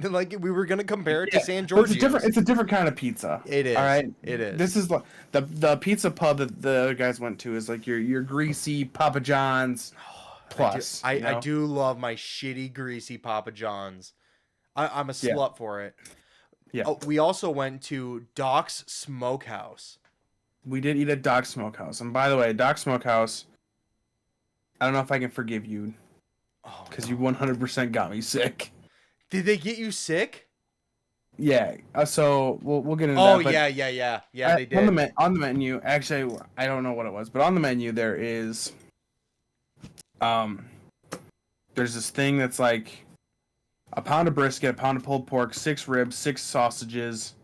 like we were gonna compare it to San But Giorgio's. it's a different kind of pizza. It is. All right. It is. This is like the pizza pub that the other guys went to is like your greasy Papa John's plus. I do love my shitty greasy Papa John's. I'm a slut for it. Yeah. Oh, we also went to Doc's Smokehouse. We did eat at Doc's Smokehouse, and by the way, Doc's Smokehouse. I don't know if I can forgive you because you 100% got me sick. Did they get you sick? Yeah. So we'll get into Oh that. but yeah. They did. On the menu, actually, I don't know what it was, but on the menu there is, there's this thing that's like a pound of brisket, a pound of pulled pork, 6 ribs, 6 sausages,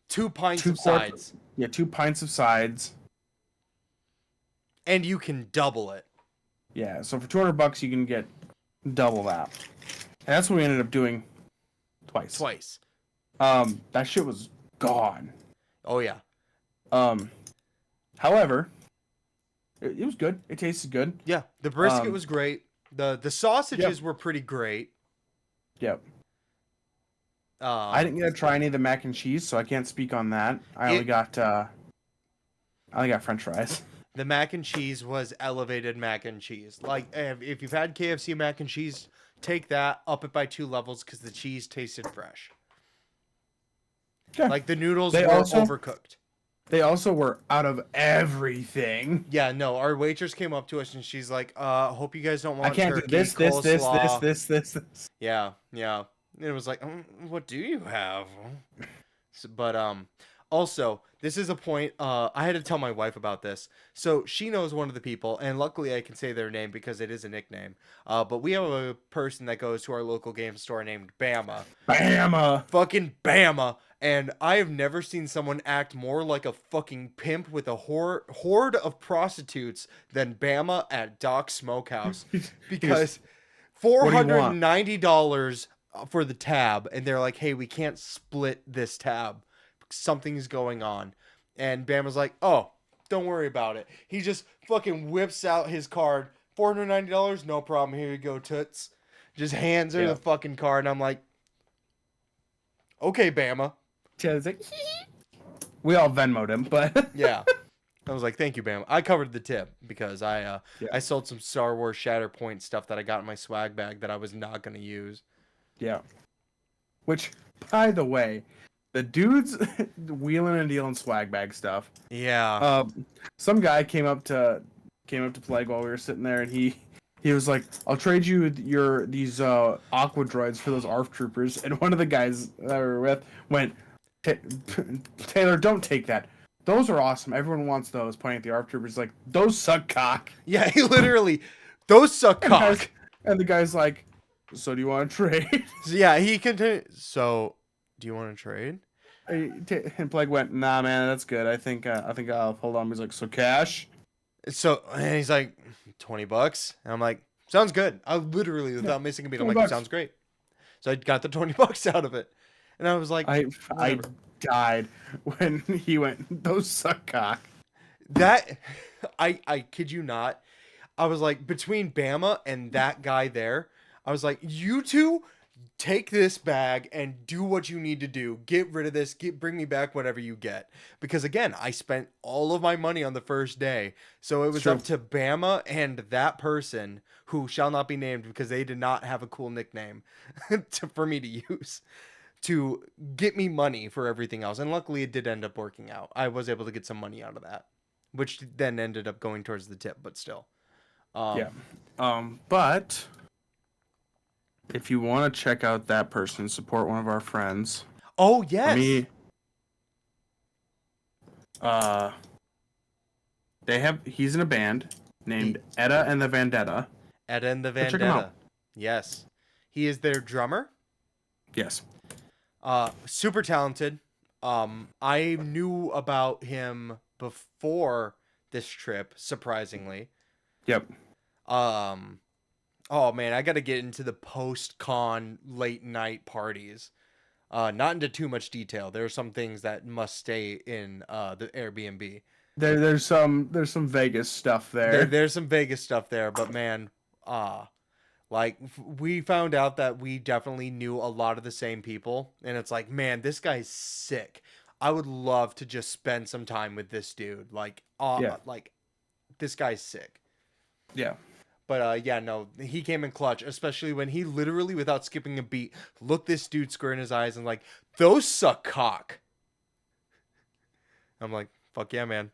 2 pints 2 of quarts- sides, Yeah, 2 pints of sides. and you can double it. Yeah, so for $200 you can get double that. And that's what we ended up doing twice. That shit was gone. Oh yeah. However, it was good. It tasted good. Yeah, the brisket was great. The sausages Yep. were pretty great. Yep. I didn't get to try any of the mac and cheese, so I can't speak on that. I only got French fries. The mac and cheese was elevated mac and cheese. Like if you've had KFC mac and cheese, take that, up it by 2 levels because the cheese tasted fresh. Yeah. Like the noodles They were also- overcooked. They also were out of everything. Yeah, no, our waitress came up to us and she's like, hope you guys don't want I can't turkey, do this, coleslaw. this. Yeah. And it was like, what do you have? But also, this is a point, I had to tell my wife about this. So she knows one of the people, and luckily I can say their name because it is a nickname. But we have a person that goes to our local game store named Bama. Bama. Fucking Bama. And I have never seen someone act more like a fucking pimp with a horde of prostitutes than Bama at Doc's Smokehouse. Because $490 for the tab, and they're like, hey, we can't split this tab. Something's going on. And Bama's like, oh, don't worry about it. He just fucking whips out his card. $490, no problem. Here you go, toots. Just hands her the fucking card, and I'm like, okay, Bama. Like, we all Venmo'd him, but Yeah. I was like, thank you, Bama. I covered the tip because I sold some Star Wars Shatterpoint stuff that I got in my swag bag that I was not going to use. yeah. Which, by the way, the dudes wheeling and dealing swag bag stuff. Yeah. Some guy came up to Plague while we were sitting there, and he was like, "I'll trade you these aqua droids for those ARF troopers." And one of the guys that we were with went, "Taylor, don't take that. Those are awesome. Everyone wants those." Pointing at the ARF troopers, like, "Those suck cock." Yeah, he literally, those suck cock. And the guy's like, "So do you want to trade?" So yeah, he continued. So, do you want to trade? And Plague went, "Nah, man, that's good. I think I'll hold on." He's like, "So cash?" So, and he's like, $20. And I'm like, sounds good. I literally, without missing a beat, I'm like, $20. sounds great. So I got the $20 out of it. And I was like, I whatever. died when he went, "Those suck cock." That, I kid you not. I was like, between Bama and that guy there, I was like, you two take this bag and do what you need to do. Get rid of this. Bring me back whatever you get. Because again, I spent all of my money on the first day. So it was up to Bama and that person, who shall not be named because they did not have a cool nickname for me to use, to get me money for everything else. And luckily it did end up working out. I was able to get some money out of that, which then ended up going towards the tip, but still. But if you want to check out that person, support one of our friends. Oh yes. He's in a band named Edda and the Vendetta. Edda and the Check him Vendetta. out. Yes. He is their drummer. Yes. Super talented. I knew about him before this trip, surprisingly. Yep. Oh man, I got to get into the post-con late night parties. Not into too much detail. There are some things that must stay in the Airbnb. There's some Vegas stuff there. There's some Vegas stuff there, but man, like we found out that we definitely knew a lot of the same people, and it's like, man, this guy's sick. I would love to just spend some time with this dude. Like, like this guy's sick. Yeah. But yeah, no, he came in clutch, especially when he literally, without skipping a beat, looked this dude square in his eyes and like, those suck cock. I'm like, fuck yeah, man.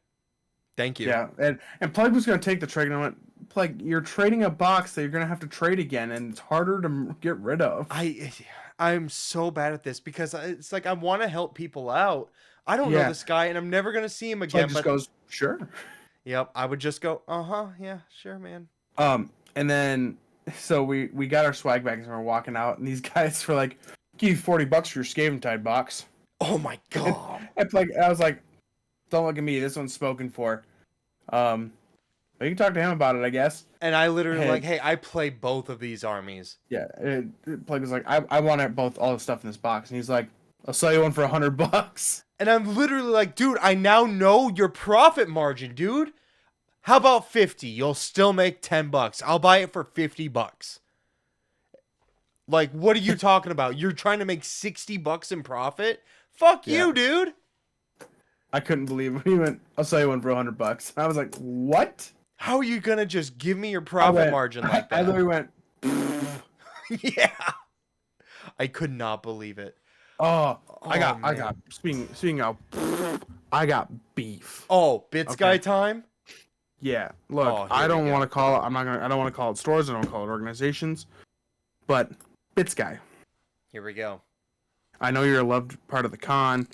Thank you. Yeah, and Plague was gonna take the trade, and I went, "Plague, you're trading a box that you're gonna have to trade again, and it's harder to get rid of." I'm so bad at this because it's like I want to help people out. I don't know this guy, and I'm never gonna see him again. Plague just goes, "Sure." Yep, I would just go, yeah, sure, man. And then so we got our swag bags and we're walking out, and these guys were like, "Give you $40 for your Scaventide box." Oh my god! And I was like, "Don't look at me. This one's spoken for." But you can talk to him about it, I guess. And I literally like, hey, I play both of these armies. Yeah, Plague was like, I want all the stuff in this box, and he's like, I'll sell you one for $100. And I'm literally like, dude, I now know your profit margin, dude. How about 50? You'll still make $10. I'll buy it for $50. Like, what are you talking about? You're trying to make $60 in profit? Fuck you, dude. I couldn't believe it. He went, I'll sell you one for $100. I was like, what? How are you gonna just give me your profit margin like that? I literally went, yeah. I could not believe it. I got beef. Oh, Bits Okay. Guy time? Yeah. Look, Oh, here I we don't go. want to call it. I don't want to call it stores. I don't call it organizations. But Bits Guy, Here we go. I know you're a loved part of the con.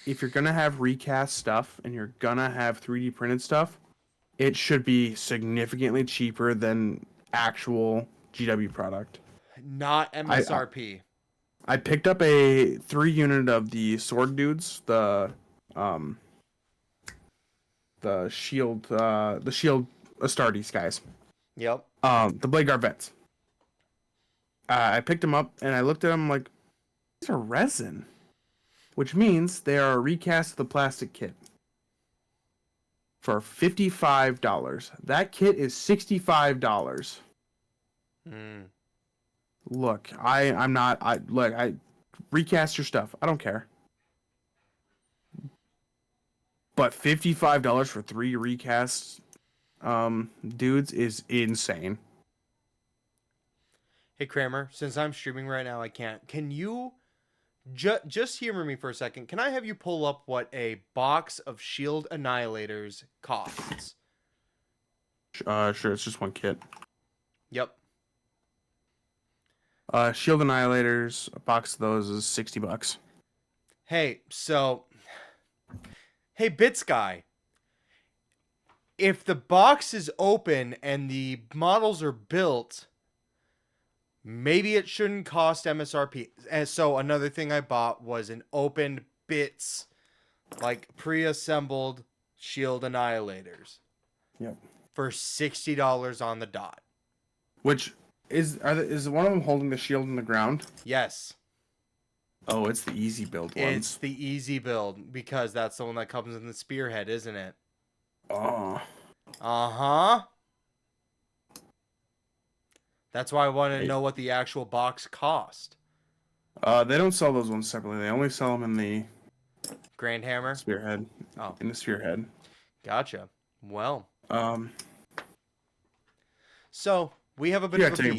If you're gonna have recast stuff and you're gonna have 3D printed stuff, it should be significantly cheaper than actual GW product. Not MSRP. I picked up a 3-unit of the sword dudes, the shield Astartes guys. Yep. The Blade Guard vets. I picked them up and I looked at them like, these are resin, which means they are a recast of the plastic kit for $55. That kit is $65. Look, I recast your stuff. I don't care. But $55 for 3 recast dudes is insane. Hey, Kramer, since I'm streaming right now, I can't. Can you just humor me for a second? Can I have you pull up what a box of Shield Annihilators costs? Sure, it's just one kit. Yep. Shield Annihilators, a box of those is $60. Hey, so... Hey, Bits Guy. If the box is open and the models are built, maybe it shouldn't cost MSRP. And so another thing I bought was an opened Bits, like pre-assembled Shield Annihilators. Yep. For $60 on the dot. Which is one of them holding the shield in the ground? Yes. Oh, it's the easy build one. It's the easy build because that's the one that comes in the spearhead, isn't it? Oh. Uh-huh. That's why I want to know what the actual box cost. They don't sell those ones separately. They only sell them in the Grand Hammer? spearhead. Oh. In the spearhead. Gotcha. Well. So we have a bit of a beef.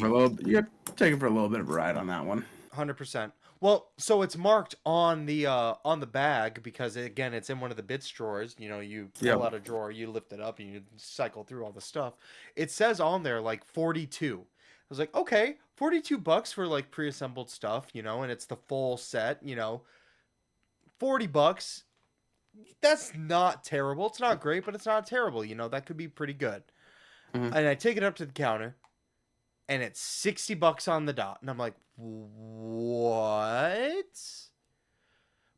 You got to take it for a little bit of a ride on that one. 100%. Well, so it's marked on the bag because again, it's in one of the bits drawers. You know, you pull out a drawer, you lift it up, and you cycle through all the stuff. It says on there like 42. I was like, okay, $42 for like pre-assembled stuff, you know, and it's the full set, you know, $40. That's not terrible. It's not great, but it's not terrible. You know, that could be pretty good. Mm-hmm. And I take it up to the counter, and it's $60 on the dot, and I'm like, what?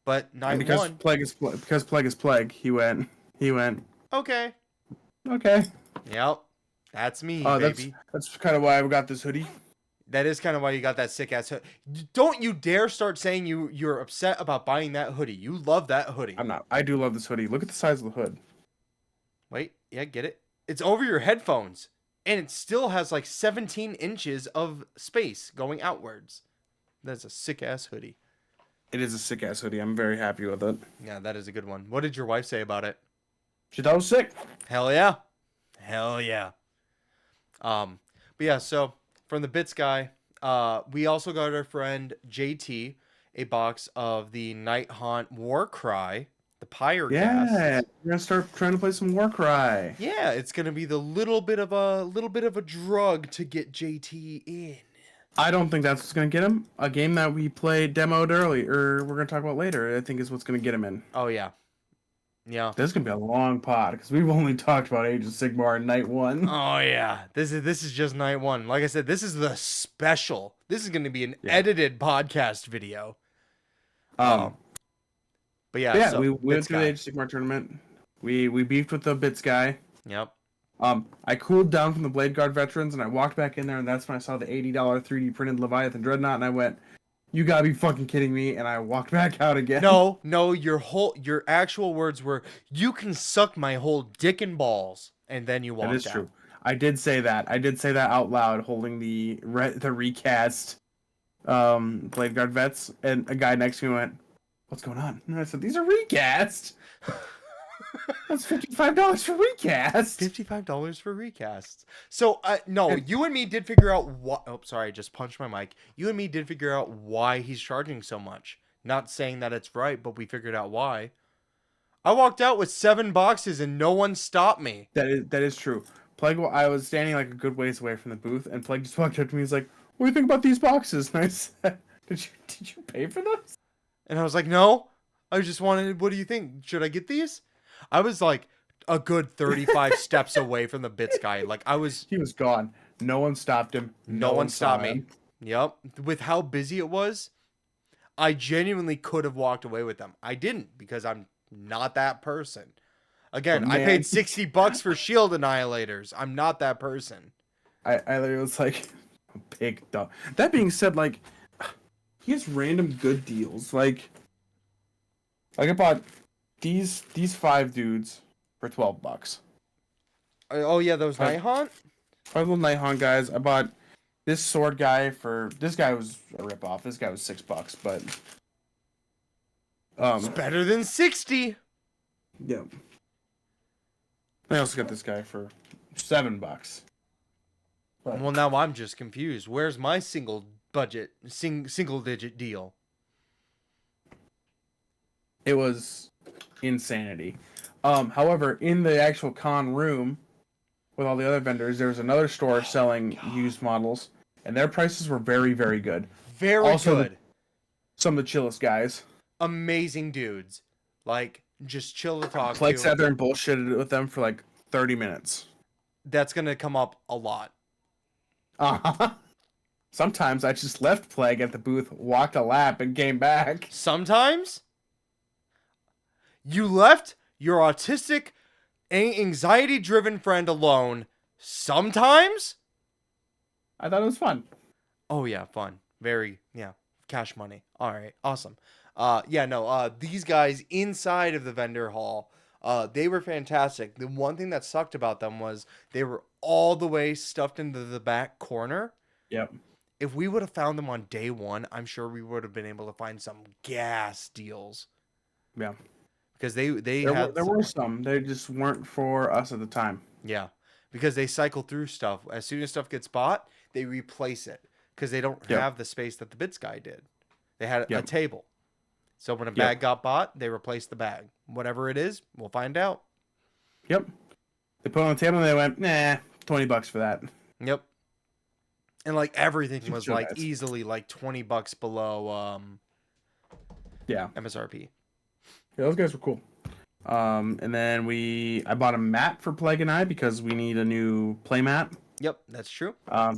But night because one, plague is plague. He went. okay. Yep, that's me, baby. That's kind of why I got this hoodie. That is kind of why you got that sick ass hoodie. Don't you dare start saying you're upset about buying that hoodie. You love that hoodie. I'm not. I do love this hoodie. Look at the size of the hood. Wait, yeah, get it? It's over your headphones. And it still has like 17 inches of space going outwards. That's a sick ass hoodie. It is a sick ass hoodie. I'm very happy with it. Yeah, that is a good one. What did your wife say about it? She thought it was sick. Hell yeah. Hell yeah. But yeah, so from the Bits Guy, we also got our friend JT a box of the Night Haunt War Cry, the Pyre Yeah, cast. we're gonna start trying to play some Warcry. Yeah, it's gonna be the little bit of a drug to get JT in. I don't think that's what's gonna get him. A game that we played demoed early, or we're gonna talk about later, I think is what's gonna get him in. Oh yeah. Yeah. This is gonna be a long pod because we've only talked about Age of Sigmar in night 1. Oh yeah. This is just night 1. Like I said, this is the special. This is gonna be an edited podcast video. But yeah, so we went Bits through the Guy. Age of Sigmar tournament. We beefed with the Bits guy. Yep. I cooled down from the Blade Guard veterans and I walked back in there and that's when I saw the $80 3D printed Leviathan Dreadnought and I went, You gotta be fucking kidding me, and I walked back out again. No, your actual words were, "You can suck my whole dick and balls," and then you walked That is out. true. I did say that. I did say that out loud, holding the recast Blade Guard vets, and a guy next to me went, "What's going on?" And I said, "These are recast." That's $55 for recast. $55 for recasts. So, no, you and me did figure out what. Oh, sorry, I just punched my mic. You and me did figure out why he's charging so much. Not saying that it's right, but we figured out why. I walked out with 7 boxes and no one stopped me. That is true. Plague, I was standing like a good ways away from the booth, and Plague just walked up to me. He's like, "What do you think about these boxes?" And I said, "Did you pay for those?" And I was like, no. I just wanted, what do you think? Should I get these? I was like a good 35 steps away from the bits guy. Like I was. He was gone. No one stopped him. No one stopped saw me. him. Yep. With how busy it was, I genuinely could have walked away with them. I didn't because I'm not that person. Again, Oh, I man. paid $60 for shield annihilators. I'm not that person. I literally was like, big dog. That being said, like, he has random good deals. Like I bought these 5 dudes for $12. Oh yeah, those Right. night haunt. 5 little Nighthawk guys. I bought this sword guy for. This guy was a ripoff. This guy was $6, but It's better than 60. yeah. I also got this guy for $7. But Well, now I'm just confused. Where's my single digit deal? it was insanity. However, in the actual con room with all the other vendors, there was another store selling used models, and their prices were very, very good. Very Also, good. Some of the chillest guys. Amazing dudes. Like, just chill to talk Plague to. sat there and bullshitted with them for like 30 minutes. That's going to come up a lot. Uh-huh. Sometimes I just left Plague at the booth, walked a lap, and came back. Sometimes you left your autistic, anxiety-driven friend alone. Sometimes? I thought it was fun. Oh, yeah, fun. Very, yeah, cash money. All right, awesome. These guys inside of the vendor hall, they were fantastic. The one thing that sucked about them was they were all the way stuffed into the back corner. Yep. If we would have found them on day one, I'm sure we would have been able to find some gas deals. Yeah. Because there were some. They just weren't for us at the time. Yeah, because they cycle through stuff. As soon as stuff gets bought, they replace it because they don't have the space that the Bits guy did. They had a table. So when a bag got bought, they replaced the bag. Whatever it is, we'll find out. Yep. They put it on the table and they went, nah, $20 for that. Yep. And like everything was Sure, like guys. easily like $20 below Yeah. MSRP. Yeah, those guys were cool. And then I bought a mat for Plague and I because we need a new play mat. Yep, that's true.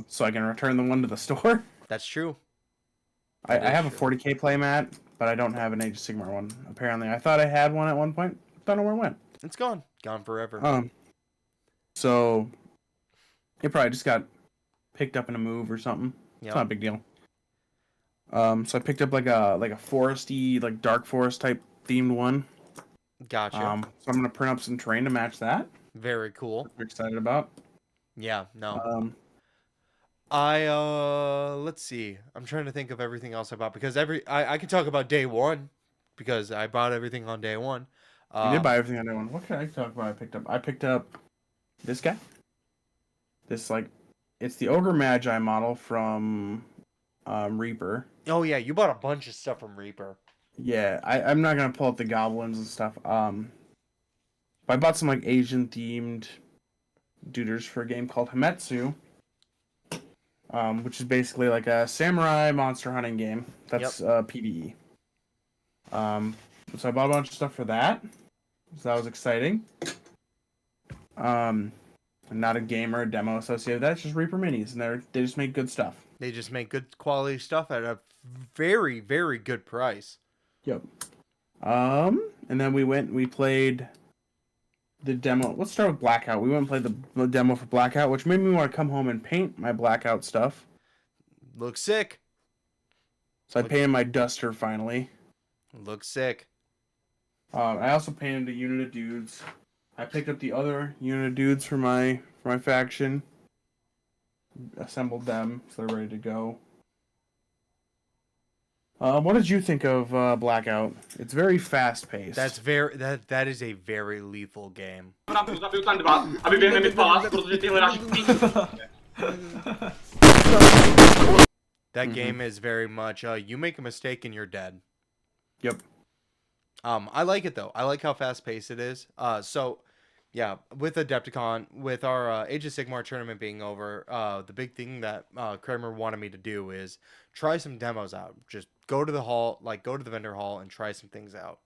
So I can return the one to the store. That's true. I have a 40k play mat, but I don't have an Age of Sigmar one. Apparently, I thought I had one at one point. Don't know where it went. It's gone. Gone forever. So it probably just got picked up in a move or something. Yep. It's not a big deal. So I picked up like a foresty, like dark forest type themed one. Gotcha. So I'm gonna print up some terrain to match that. Very cool. We're excited about. Yeah, no. Um, Let's see. I'm trying to think of everything else I bought because I can talk about day one because I bought everything on day one. you did buy everything on day one. What can I talk about? I picked up this guy. This it's the Ogre Magi model from Reaper. Oh yeah, you bought a bunch of stuff from Reaper. Yeah, I'm not gonna pull up the goblins and stuff. But I bought some like Asian themed duders for a game called Hametsu. Which is basically like a samurai monster hunting game. That's PvE. So I bought a bunch of stuff for that. So that was exciting. I'm not a gamer, demo associated with that. It's just Reaper minis, and they just make good stuff. They just make good quality stuff at a very, very good price. Yep. And then we played the demo. Let's start with Blackout. We went and played the demo for Blackout, which made me want to come home and paint my Blackout stuff. Looks sick. So I painted my duster finally. Looks sick. I also painted a unit of dudes. I picked up the other unit of dudes for my faction. Assembled them, so they're ready to go. What did you think of Blackout? It's very fast paced. That is a very lethal game. That game is very much you make a mistake and you're dead. Yep. I like it though. I like how fast paced it is. So yeah, with Adepticon, with our Age of Sigmar tournament being over, the big thing that Kramer wanted me to do is try some demos out. Just go to the hall, go to the vendor hall and try some things out.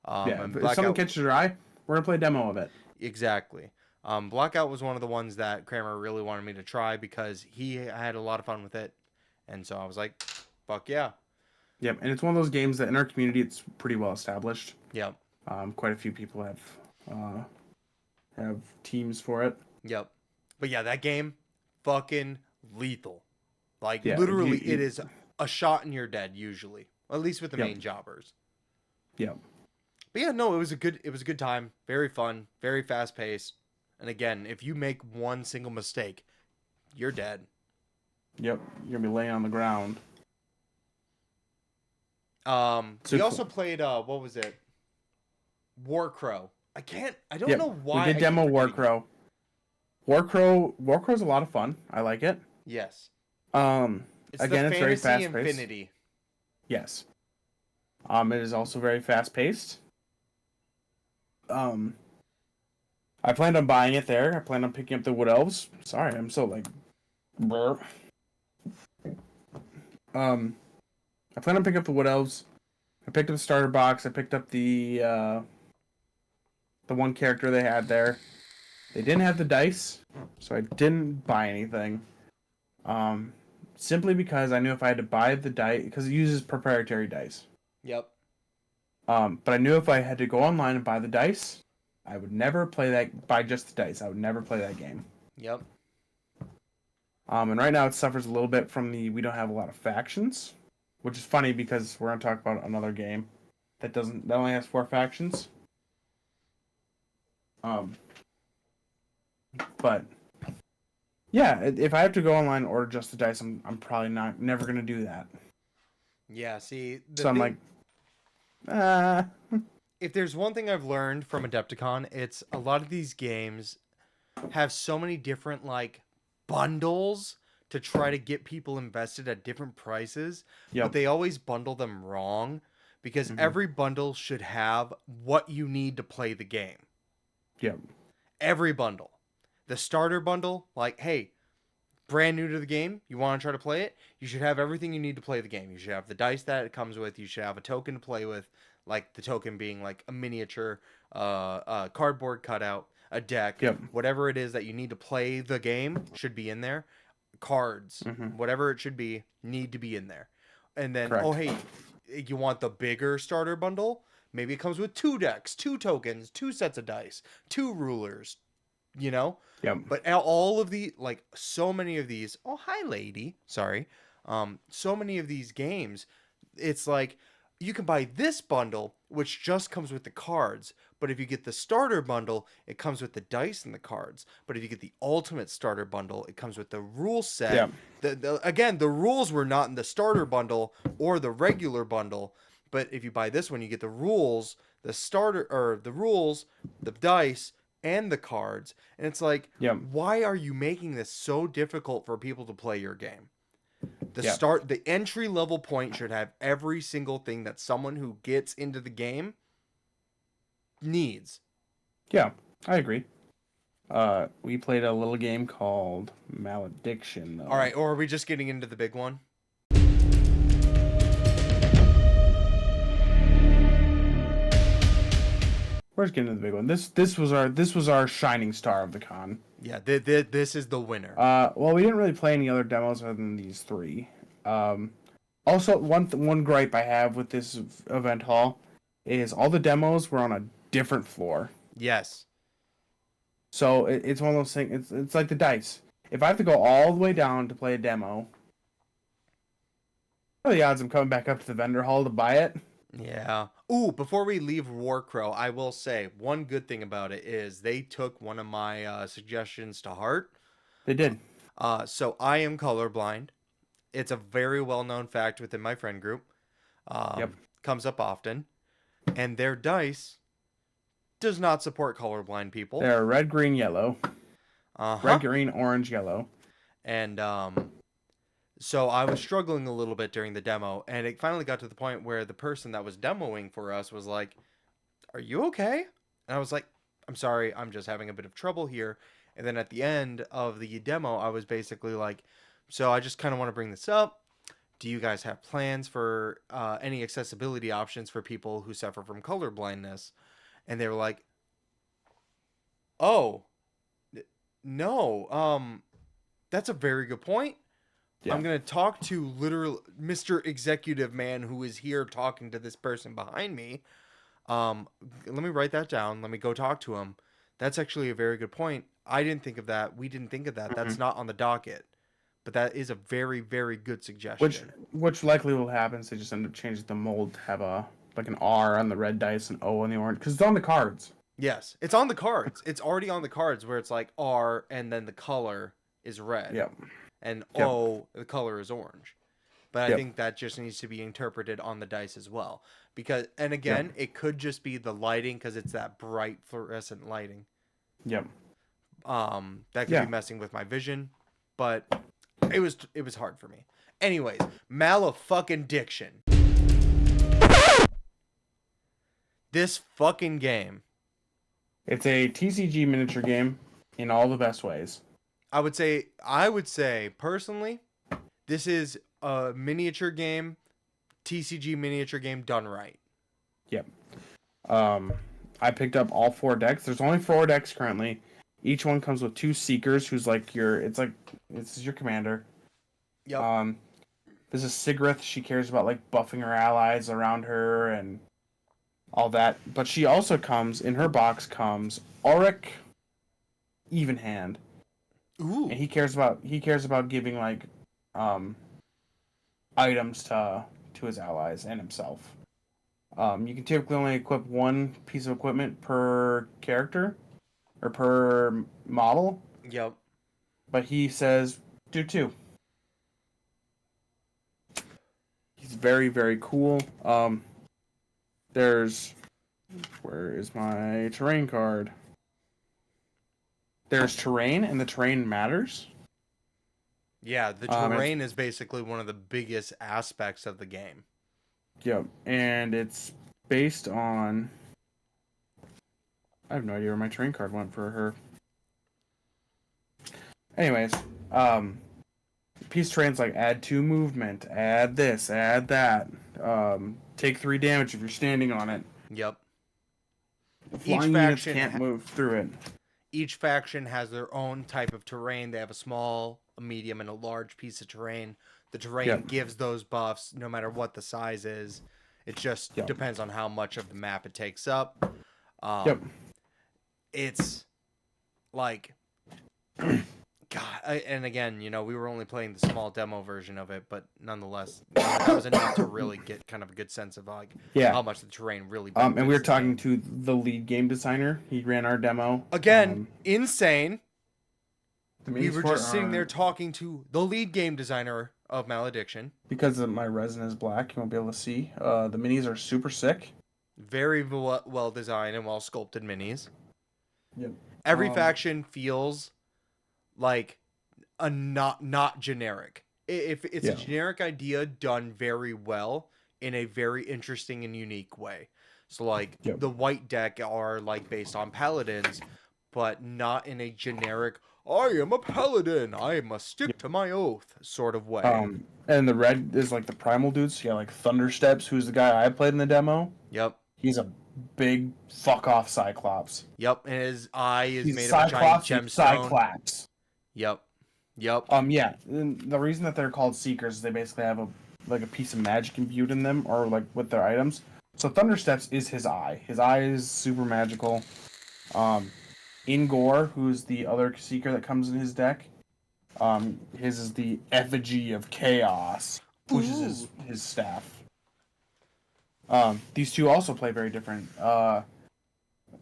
And if someone catches your eye, we're gonna play a demo of it. Exactly. Blackout was one of the ones that Kramer really wanted me to try because he had a lot of fun with it. And so I was like, fuck yeah. Yep, and it's one of those games that in our community it's pretty well established. Yep. Quite a few people have teams for it. Yep. But yeah, that game, fucking lethal. Yeah, literally, it is a shot and you're dead usually. At least with the main jobbers. Yep. But yeah, no, it was a good time. Very fun, very fast paced. And again, if you make one single mistake, you're dead. Yep, you're gonna be laying on the ground. We also played what was it? Warcrow. I don't know why. We did demo Warcrow. Warcrow's a lot of fun. I like it. Yes. It's very fast paced. Infinity. Yes. It is also very fast paced. I planned on buying it there. I planned on picking up the Wood Elves. Sorry, I'm so brr. I planned on picking up the Wood Elves. I picked up the starter box. I picked up the one character they had there. They didn't have the dice, so I didn't buy anything. Simply because I knew if I had to buy the dice, because it uses proprietary dice. Yep. But I knew if I had to go online and buy the dice, I would never buy just the dice. I would never play that game. Yep. And right now it suffers a little bit from we don't have a lot of factions, which is funny because we're going to talk about another game that only has 4 factions. But yeah, if I have to go online and order just the dice, I'm probably never going to do that. Yeah, see, if there's one thing I've learned from Adepticon, it's a lot of these games have so many different bundles to try to get people invested at different prices, but they always bundle them wrong because every bundle should have what you need to play the game. Yep. Every bundle. The starter bundle, hey, brand new to the game, you want to try to play it, you should have everything you need to play the game. You should have the dice that it comes with, you should have a token to play with, the token being a miniature cardboard cutout, a deck, whatever it is that you need to play the game should be in there. Cards, whatever it should be, need to be in there. And then, Correct. oh, hey, you want the bigger starter bundle? Maybe it comes with 2 decks, 2 tokens, 2 sets of dice, 2 rulers, Yep. But all of the, so many of these, oh, hi, lady. Sorry. So many of these games, it's you can buy this bundle, which just comes with the cards. But if you get the starter bundle, it comes with the dice and the cards. But if you get the ultimate starter bundle, it comes with the rule set. Yeah. Again, the rules were not in the starter bundle or the regular bundle. But if you buy this one, you get the rules, the rules, the dice, and the cards. And it's why are you making this so difficult for people to play your game? The entry level point should have every single thing that someone who gets into the game needs. Yeah, I agree. We played a little game called Malediction, though. All right, or are we just getting into the big one? We're just getting into the big one. This was our shining star of the con. Yeah, this is the winner. Well, we didn't really play any other demos other than these 3. Also, one gripe I have with this event hall is all the demos were on a different floor. Yes. So it's one of those things. It's like the dice. If I have to go all the way down to play a demo, What are the odds I'm coming back up to the vendor hall to buy it? Yeah. Ooh, before we leave Warcrow, I will say one good thing about it is they took one of my suggestions to heart. They did. So I am colorblind. It's a very well-known fact within my friend group. Yep. Comes up often. And their dice does not support colorblind people. They're red, green, yellow. Uh-huh. Red, green, orange, yellow. And so I was struggling a little bit during the demo, and it finally got to the point where the person that was demoing for us was like, "Are you okay?" And I was like, "I'm sorry, I'm just having a bit of trouble here." And then at the end of the demo, I was basically like, "So I just kind of want to bring this up. Do you guys have plans for any accessibility options for people who suffer from color blindness?" And they were like, "Oh, no, that's a very good point. Yeah. I'm going to talk to literal Mr. Executive Man who is here talking to this person behind me. Let me write that down. Let me go talk to him. That's actually a very good point. I didn't think of that. We didn't think of that. That's not on the docket. But that is a very, very good suggestion. Which likely will happen. So they just end up changing the mold to have like an R on the red dice and O on the orange because it's on the cards. Yes, it's on the cards. It's already on the cards where it's like R and then the color is red. Yep. And Yep. O, the color is orange. But I Yep. think that just needs to be interpreted on the dice as well. Because, and again, it could just be the lighting because it's that bright fluorescent lighting. Yep. That could Yeah. be messing with my vision, but it was hard for me. Anyways, Malefucking-diction. This fucking game. It's a TCG miniature game in all the best ways. I would say personally, this is a miniature game, TCG miniature game done right. Yep. I picked up all 4 decks. There's only 4 decks currently. Each one comes with 2 seekers, who's like this is your commander. Yep. This is Sigrith. She cares about like buffing her allies around her and all that. But she also in her box comes Auric Evenhand. Ooh. And he cares about giving like items to his allies and himself. You can typically only equip 1 piece of equipment per character or per model, Yep. but he says do 2. He's very, very cool. Where is my terrain card? There's terrain, and the terrain matters. Yeah, the terrain is basically one of the biggest aspects of the game. Yep, and it's based on... I have no idea where my terrain card went for her. Anyways, piece terrain's like add 2 movement, add this, add that, take 3 damage if you're standing on it. Yep. Flying units can't move through it. Each faction has their own type of terrain. They have a small, a medium, and a large piece of terrain. The terrain gives those buffs no matter what the size is. It just depends on how much of the map it takes up. It's like... God, and again, we were only playing the small demo version of it, but nonetheless, that was enough to really get kind of a good sense of how much the terrain really. And we were talking to the lead game designer. He ran our demo. Again, insane. We were just sitting there talking to the lead game designer of Malediction. Because my resin is black, you won't be able to see. The minis are super sick. Very well designed and well sculpted minis. Yep. Every faction feels like a not generic. If it's a generic idea done very well in a very interesting and unique way. So like the white deck are like based on paladins, but not in a generic I am a paladin, I must stick to my oath sort of way. And the red is like the primal dudes. So you got like Thundersteps, who's the guy I played in the demo. Yep. He's a big fuck off Cyclops. Yep, and his eye is He's made of a giant gemstone. Cyclops. Yep. Yeah. And the reason that they're called Seekers is they basically have a piece of magic imbued in them, or like with their items. So Thundersteps is his eye. His eye is super magical. Ingor, who's the other Seeker that comes in his deck, his is the Effigy of Chaos. which is his staff. These two also play very different.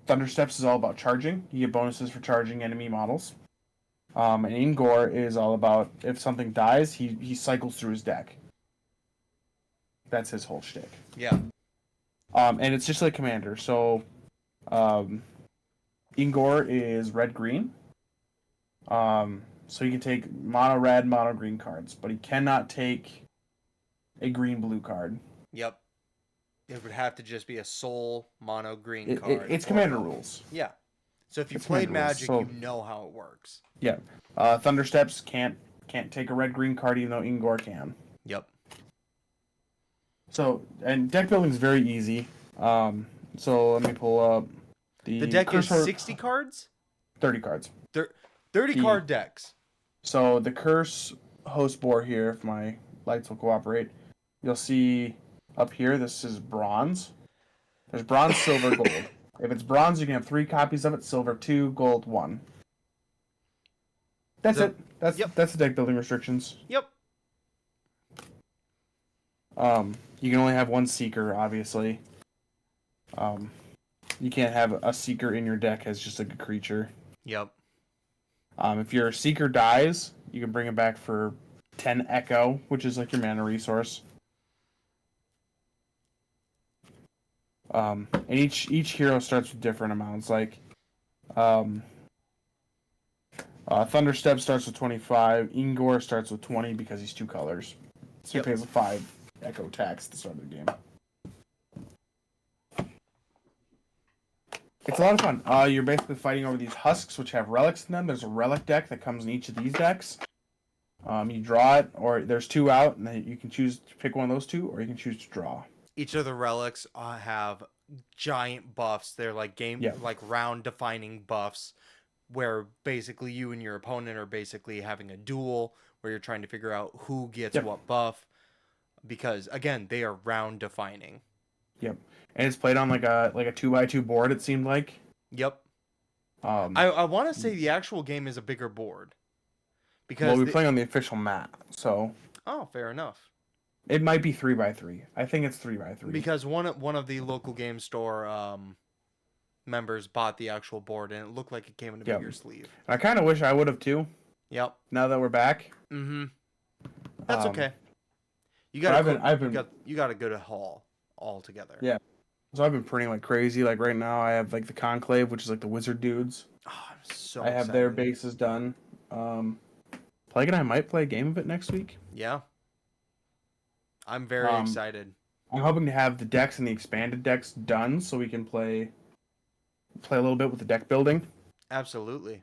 Thundersteps is all about charging. You get bonuses for charging enemy models. And Ingor is all about if something dies, he cycles through his deck. That's his whole shtick. Yeah. And it's just like Commander. So, Ingor is red-green. So he can take mono-red, mono-green cards, but he cannot take a green-blue card. Yep. It would have to just be a sole mono green card. It's Commander rules. Yeah. So if you It's played Commander rules, Magic, so- you know how it works. Yeah. Thundersteps can't take a red-green card, even though Ingor can. Yep. So, and deck building is very easy. So let me pull up The deck is Curse 60 cards? 30 cards. 30 The- card decks. So the Curse host board here, if my lights will cooperate, you'll see up here, this is bronze. There's bronze, silver, gold. If it's bronze, you can have 3 copies of it, silver 2, gold 1. That's it. That's the deck building restrictions. Yep. You can only have 1 Seeker, obviously. You can't have a Seeker in your deck as just like a creature. Yep. If your Seeker dies, you can bring it back for 10 Echo, which is like your mana resource. And each hero starts with different amounts. Like, Thunderstep starts with 25. Ingor starts with 20 because he's 2 colors. So he pays a 5 Echo tax at the start of the game. It's a lot of fun. You're basically fighting over these husks, which have relics in them. There's a relic deck that comes in each of these decks. You draw it, or there's 2 out, and then you can choose to pick one of those 2, or you can choose to draw. Each of the relics have giant buffs. They're like like round defining buffs, where basically you and your opponent are basically having a duel where you're trying to figure out who gets what buff. Because again, they are round defining. Yep. And it's played on like a 2x2 board, it seemed like. Yep. I want to say the actual game is a bigger board. Because we're playing on the official map, so. Oh, fair enough. It might be 3x3. I think it's 3x3. Because one of the local game store members bought the actual board, and it looked like it came in a bigger sleeve. I kind of wish I would have too. Yep. Now that we're back. Mm-hmm. That's okay. You got a good haul all together. Yeah. So I've been printing like crazy. Like right now, I have like the Conclave, which is like the wizard dudes. Oh, I'm so. I have their bases done. Plague and I might play a game of it next week. Yeah. I'm very excited. I'm hoping to have the decks and the expanded decks done so we can play a little bit with the deck building. Absolutely.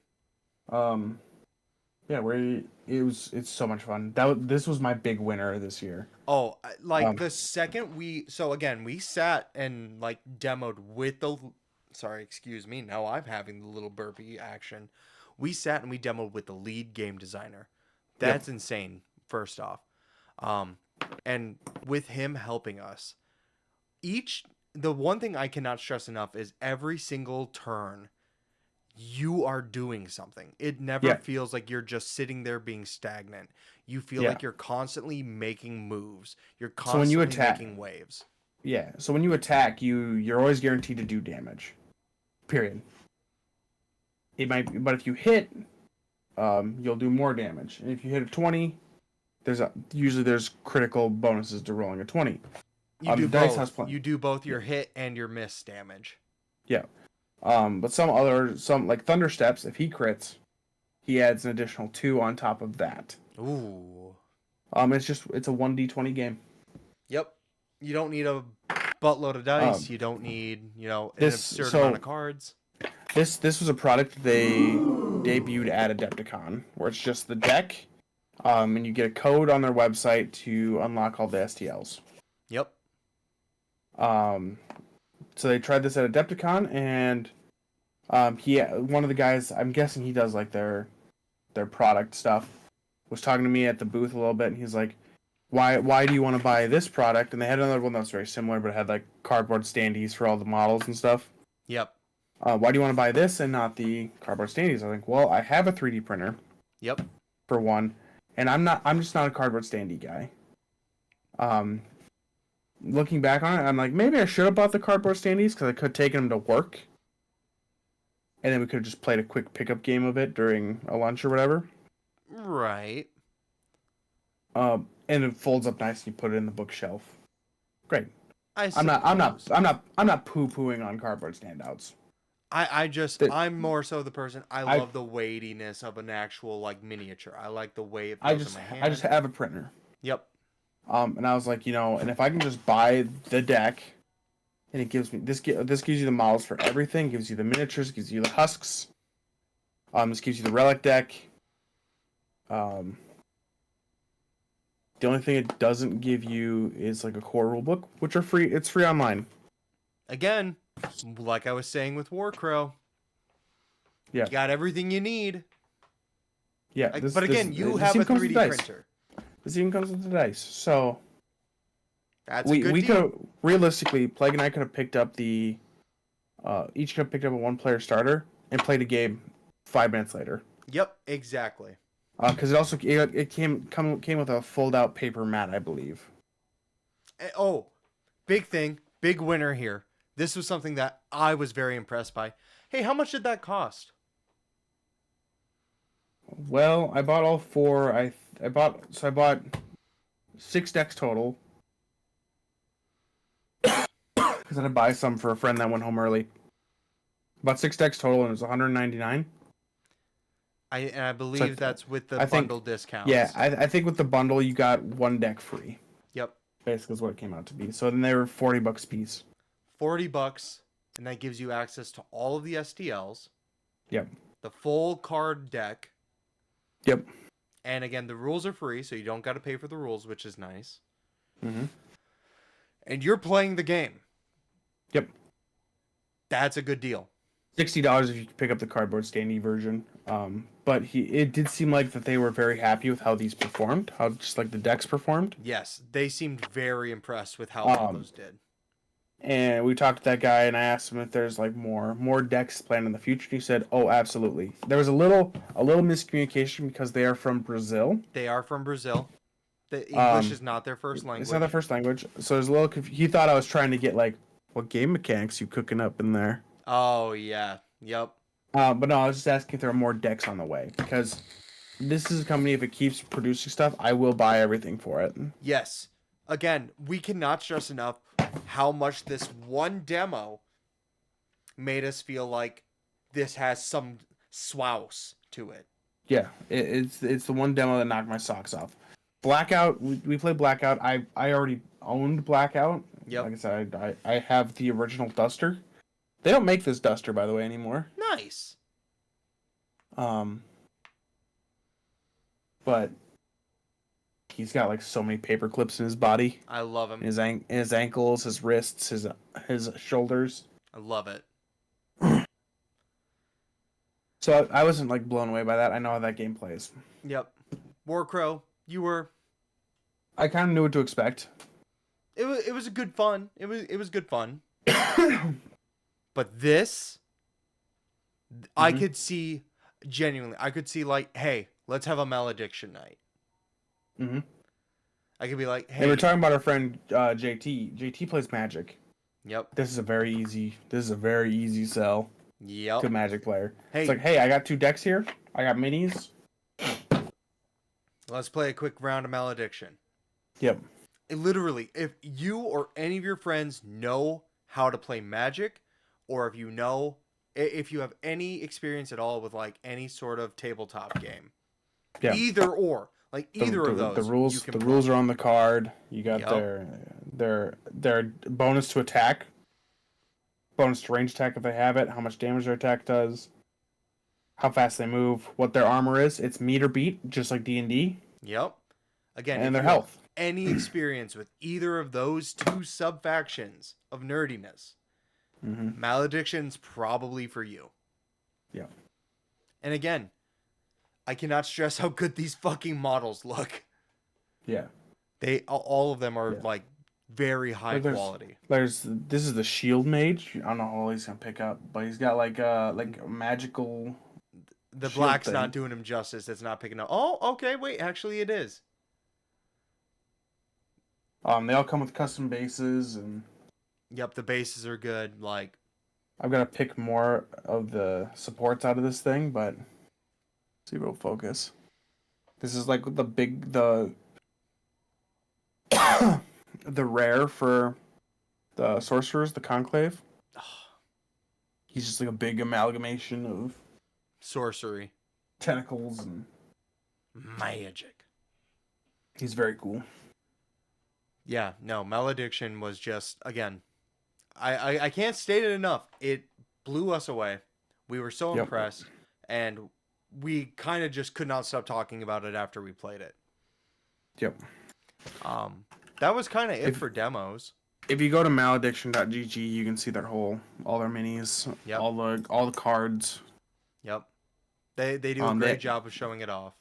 Yeah, it's so much fun. This was my big winner this year. Oh, like the second we sat and like demoed with the sorry, excuse me. Now I'm having the little burpee action. We sat and we demoed with the lead game designer. That's insane, first off. And with him helping us, the one thing I cannot stress enough is every single turn you are doing something. It never feels like you're just sitting there being stagnant. You feel like you're constantly making moves. You're constantly making waves. Yeah. So when you attack, you're always guaranteed to do damage. Period. But if you hit, you'll do more damage. And if you hit a 20, usually there's critical bonuses to rolling a 20. You do both. You do both your hit and your miss damage. Yeah. But some like Thundersteps, if he crits, he adds an additional 2 on top of that. Ooh. It's a 1d20 game. Yep. You don't need a buttload of dice. You don't need, an absurd amount of cards. This was a product they debuted at Adepticon, where it's just the deck, and you get a code on their website to unlock all the STLs. Yep. So they tried this at Adepticon, and one of the guys, I'm guessing he does like their product stuff, was talking to me at the booth a little bit, and he's like, why do you want to buy this product? And they had another one that was very similar, but it had like cardboard standees for all the models and stuff. Yep. Why do you want to buy this and not the cardboard standees? I think, well, I have a 3D printer. Yep. For one, and I'm just not a cardboard standee guy. Looking back on it, I'm like, maybe I should have bought the cardboard standees because I could have taken them to work. And then we could have just played a quick pickup game of it during a lunch or whatever. Right. And it folds up nice and you put it in the bookshelf. Great. I'm not poo-pooing on cardboard standouts. I'm more so the person. I love the weightiness of an actual like miniature. I like the way it feels in my hand. I just have a printer. Yep. And I was like, and if I can just buy the deck, and it gives me this gives you the models for everything, gives you the miniatures, gives you the husks. This gives you the relic deck. The only thing it doesn't give you is like a core rulebook, which are free. It's free online. Again, like I was saying with Warcrow. Yeah. You got everything you need. Yeah. But again, you have a 3D printer. This even comes with the dice. So that's a good we deal. could realistically, Plague and I could have picked up each could have picked up a 1-player starter and played a game 5 minutes later. Yep, exactly. Because it came with a fold-out paper mat, I believe. Oh, big thing, big winner here. This was something that I was very impressed by. Hey, how much did that cost? Well, I bought all 4. I bought 6 decks total. Because I had to buy some for a friend that went home early. About 6 decks total, and it was $199. I believe that's with the bundle discounts. Yeah, I think with the bundle you got 1 deck free. Yep. Basically is what it came out to be. So then they were $40 a piece. $40, and that gives you access to all of the STLs. Yep. The full card deck. Yep. And again, the rules are free, so you don't got to pay for the rules, which is nice. Mm-hmm. And you're playing the game. Yep. That's a good deal. $60 if you pick up the cardboard standee version. But it did seem like that they were very happy with how these performed, how just like the decks performed. Yes, they seemed very impressed with how all those did. And we talked to that guy, and I asked him if there's like more decks planned in the future. And he said, "Oh, absolutely." There was a little miscommunication because they are from Brazil. They are from Brazil. The English is not their first language. It's not their first language, so there's a little. He thought I was trying to get like, what game mechanics you cooking up in there? Oh yeah, yep. But no, I was just asking if there are more decks on the way because this is a company. If it keeps producing stuff, I will buy everything for it. Yes. Again, we cannot stress enough how much this one demo made us feel like this has some swouse to it. Yeah, it's the one demo that knocked my socks off. Blackout, we played Blackout. I already owned Blackout. Yep. Like I said, I have the original Duster. They don't make this Duster, by the way, anymore. Nice. But he's got like so many paper clips in his body. I love him. In his ankles, his wrists, his shoulders. I love it. So I wasn't like blown away by that. I know how that game plays. Yep. Warcrow, you were. I kind of knew what to expect. It was a good fun. It was good fun. But this, I could see genuinely. I could see like, hey, let's have a malediction night. Mm-hmm. I could be like, hey. They were talking about our friend JT. JT plays Magic. Yep. This is a very easy sell. Yep. To a Magic player. Hey. It's like, hey, I got 2 decks here. I got minis. Let's play a quick round of malediction. Yep. Literally, if you or any of your friends know how to play Magic, or if you have any experience at all with like any sort of tabletop game, yeah. Either of those, the rules are on the card. You got their bonus to attack, bonus to range attack if they have it, how much damage their attack does, how fast they move, what their armor is. It's meter beat, just like D&D. Yep. Again, and their health. Any experience with either of those 2 sub-factions of nerdiness, Malediction's probably for you. Yeah. And again, I cannot stress how good these fucking models look. Yeah. All of them are like very high quality. This is the Shield Mage. I don't know how he's gonna pick up, but he's got like magical. The black's not doing him justice. It's not picking up. Oh, okay. Wait, actually, it is. They all come with custom bases, and Yep, the bases are good. Like, I've got to pick more of the supports out of this thing, but see if it'll focus. This is like the the rare for the sorcerers, the conclave. He's just like a big amalgamation of sorcery. tentacles, and Magic. he's very cool. Yeah, no, Malediction was just, again, I can't state it enough. It blew us away. We were so Yep. impressed, and we kind of just could not stop talking about it after we played it. Yep. That was kind of it for demos. If you go to malediction.gg, you can see all their minis, Yep. all the cards. Yep. They do a great job of showing it off.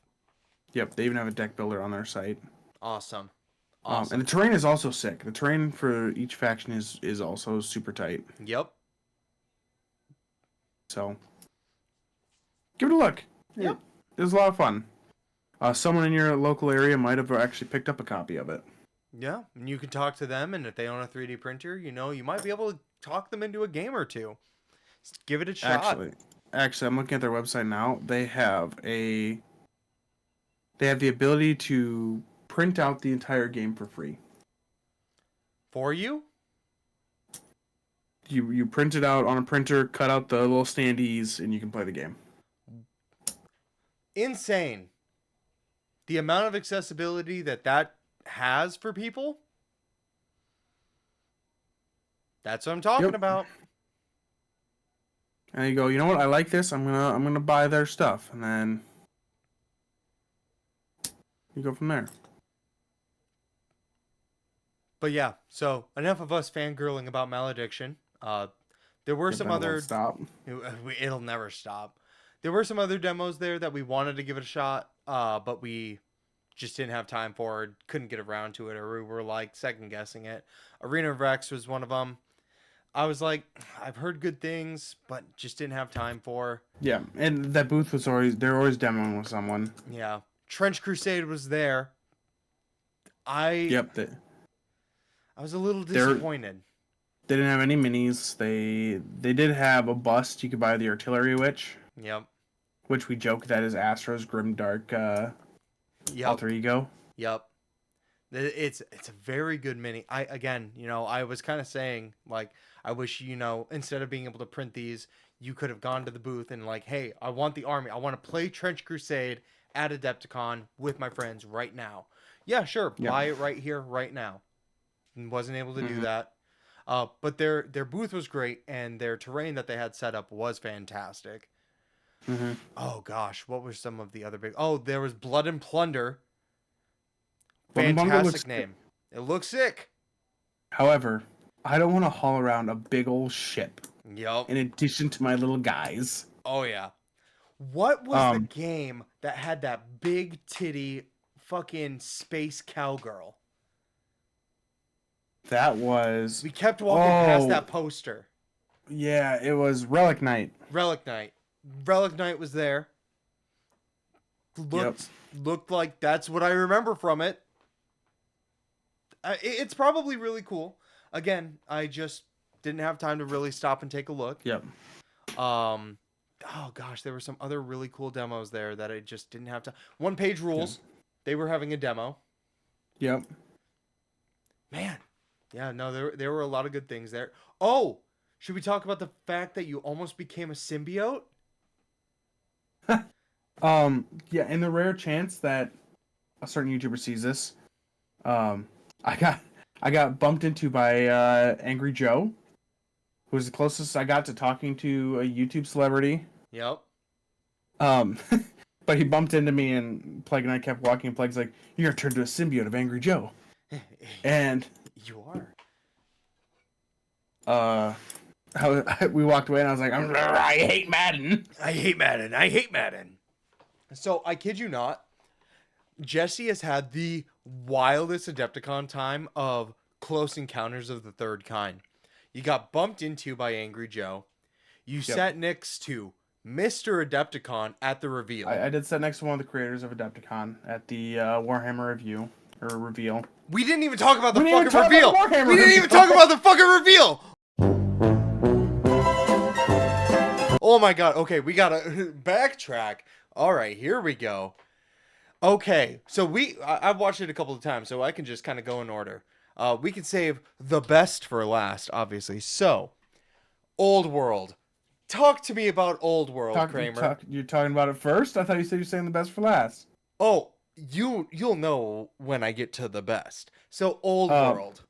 Yep, they even have a deck builder on their site. Awesome. And the terrain is also sick. The terrain for each faction is also super tight. Yep. So give it a look. Yep. It was a lot of fun. Someone in your local area might have actually picked up a copy of it. Yeah, and you can talk to them, and if they own a 3D printer, you might be able to talk them into a game or two. Just give it a shot. Actually, I'm looking at their website now. They have the ability to print out the entire game for free. For you? You print it out on a printer, cut out the little standees, and you can play the game. Insane. The amount of accessibility that has for people. That's what I'm talking about. And you go, you know what? I like this. I'm gonna buy their stuff, and then you go from there. But yeah, so enough of us fangirling about Malediction. There were some other... Stop. It'll never stop. There were some other demos there that we wanted to give it a shot, but we just didn't have time for it, couldn't get around to it, or we were like second guessing it. Arena of Rex was one of them. I was like, I've heard good things, but just didn't have time for. Yeah, and that booth was they're always demoing with someone. Yeah. Trench Crusade was there. I was a little disappointed. They didn't have any minis. They did have a bust. You could buy the Artillery Witch. Yep. Which we joke that is Astro's grimdark alter ego. Yep. It's a very good mini. I was kind of saying, like, I wish, instead of being able to print these, you could have gone to the booth and like, hey, I want the army. I want to play Trench Crusade at Adepticon with my friends right now. Yeah, sure. Buy it right here, right now. And wasn't able to do that. But their booth was great, and their terrain that they had set up was fantastic. Mm-hmm. Oh gosh, what were some of the other big? Oh, there was Blood and Plunder. Blood and Plunder Fantastic name. It looks sick. However, I don't want to haul around a big old ship. Yep. In addition to my little guys. Oh yeah. What was the game that had that big titty fucking space cowgirl? That was... We kept walking past that poster. Yeah, it was Relic Knight. Relic Knight. Relic Knight was there. Looked like that's what I remember from it. It's probably really cool. Again, I just didn't have time to really stop and take a look. Yep. Oh gosh, there were some other really cool demos there that I just didn't have time. One Page Rules. Yeah. They were having a demo. Yep. Man. Yeah, no, there were a lot of good things there. Oh, should we talk about the fact that you almost became a symbiote? Yeah, in the rare chance that a certain YouTuber sees this, I got bumped into by Angry Joe, who was the closest I got to talking to a YouTube celebrity. Yep. But he bumped into me, and Plague and I kept walking. And Plague's like, "You're gonna turn into a symbiote of Angry Joe," and you are. We walked away, and I was like, "I hate Madden. I hate Madden. I hate Madden." So I kid you not, Jesse has had the wildest Adepticon time of Close Encounters of the Third Kind. You got bumped into by Angry Joe. You sat next to Mr. Adepticon at the reveal. I did sit next to one of the creators of Adepticon at the Warhammer or reveal. We didn't even talk about the We didn't fucking even talk reveal. about the Warhammer We didn't even reveal. talk about the fucking reveal. Oh my god. Okay, we gotta backtrack. All right, here we go. Okay, so I've watched it a couple of times, so I can just kind of go in order. We can save the best for last, obviously. So, Old World. Talk to me about Old World, Kramer. You're talking about it first? I thought you said you're saying the best for last. Oh, you'll know when I get to the best. So, Old World.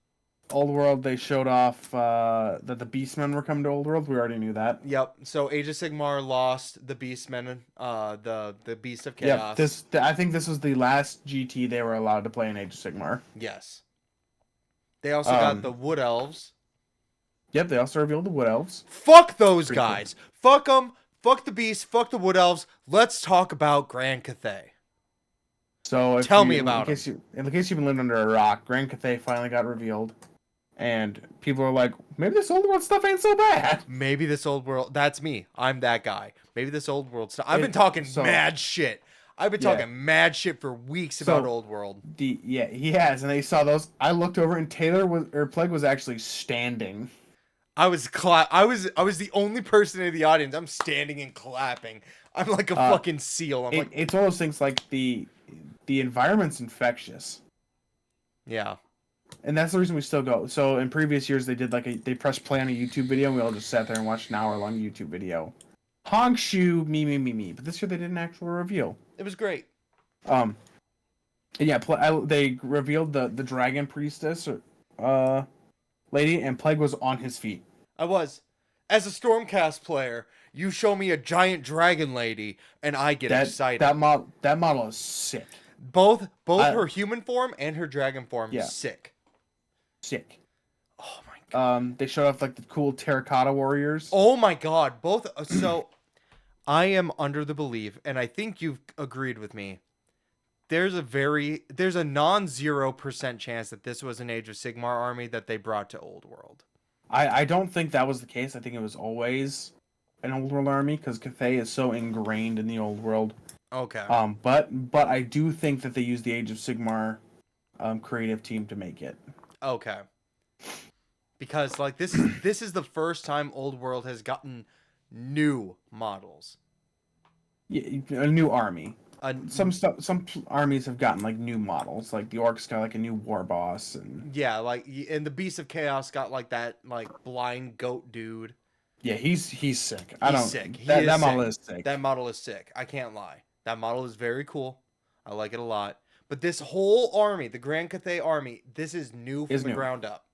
Old World, they showed off that the Beastmen were coming to Old World. We already knew that. Yep. So Age of Sigmar lost the Beastmen, the Beast of Chaos. Yep. I think this was the last GT they were allowed to play in Age of Sigmar. Yes. They also got the Wood Elves. Yep. They also revealed the Wood Elves. Fuck those Pretty guys. Cool. Fuck them. Fuck the Beast. Fuck the Wood Elves. Let's talk about Grand Cathay. So Tell me about it. In case you've been living under a rock, Grand Cathay finally got revealed. And people are like, maybe this Old World stuff ain't so bad. Maybe this Old World... That's me. I'm that guy. Maybe this Old World stuff... I've been talking mad shit. I've been talking mad shit for weeks about Old World. Yeah, he has. And they saw those. I looked over and Plague was actually standing. I was the only person in the audience. I'm standing and clapping. I'm like a fucking seal. It's one of those things like the environment's infectious. Yeah. And that's the reason we still go. So in previous years, they did they pressed play on a YouTube video, and we all just sat there and watched an hour-long YouTube video. Honk shoe, me. But this year they did an actual reveal. It was great. And yeah, they revealed the dragon priestess, lady, and Plague was on his feet. I was. As a Stormcast player, you show me a giant dragon lady, and I get excited. That model is sick. Both her human form and her dragon form, sick. Sick. Oh my god. They showed off like the cool terracotta warriors. Oh my god, both. So, I am under the belief, and I think you've agreed with me. There's a non-0% chance that this was an Age of Sigmar army that they brought to Old World. I don't think that was the case. I think it was always an Old World army because Cathay is so ingrained in the Old World. Okay. But I do think that they used the Age of Sigmar creative team to make it. Okay. Because like this is the first time Old World has gotten new models. Yeah, a new army. Some armies have gotten like new models. Like the Orcs got like a new war boss, and yeah, like and the Beast of Chaos got like that like blind goat dude. Yeah, he's sick. Sick. That model is sick. That model is sick. I can't lie. That model is very cool. I like it a lot. But this whole army, the Grand Cathay army, this is new from the ground up.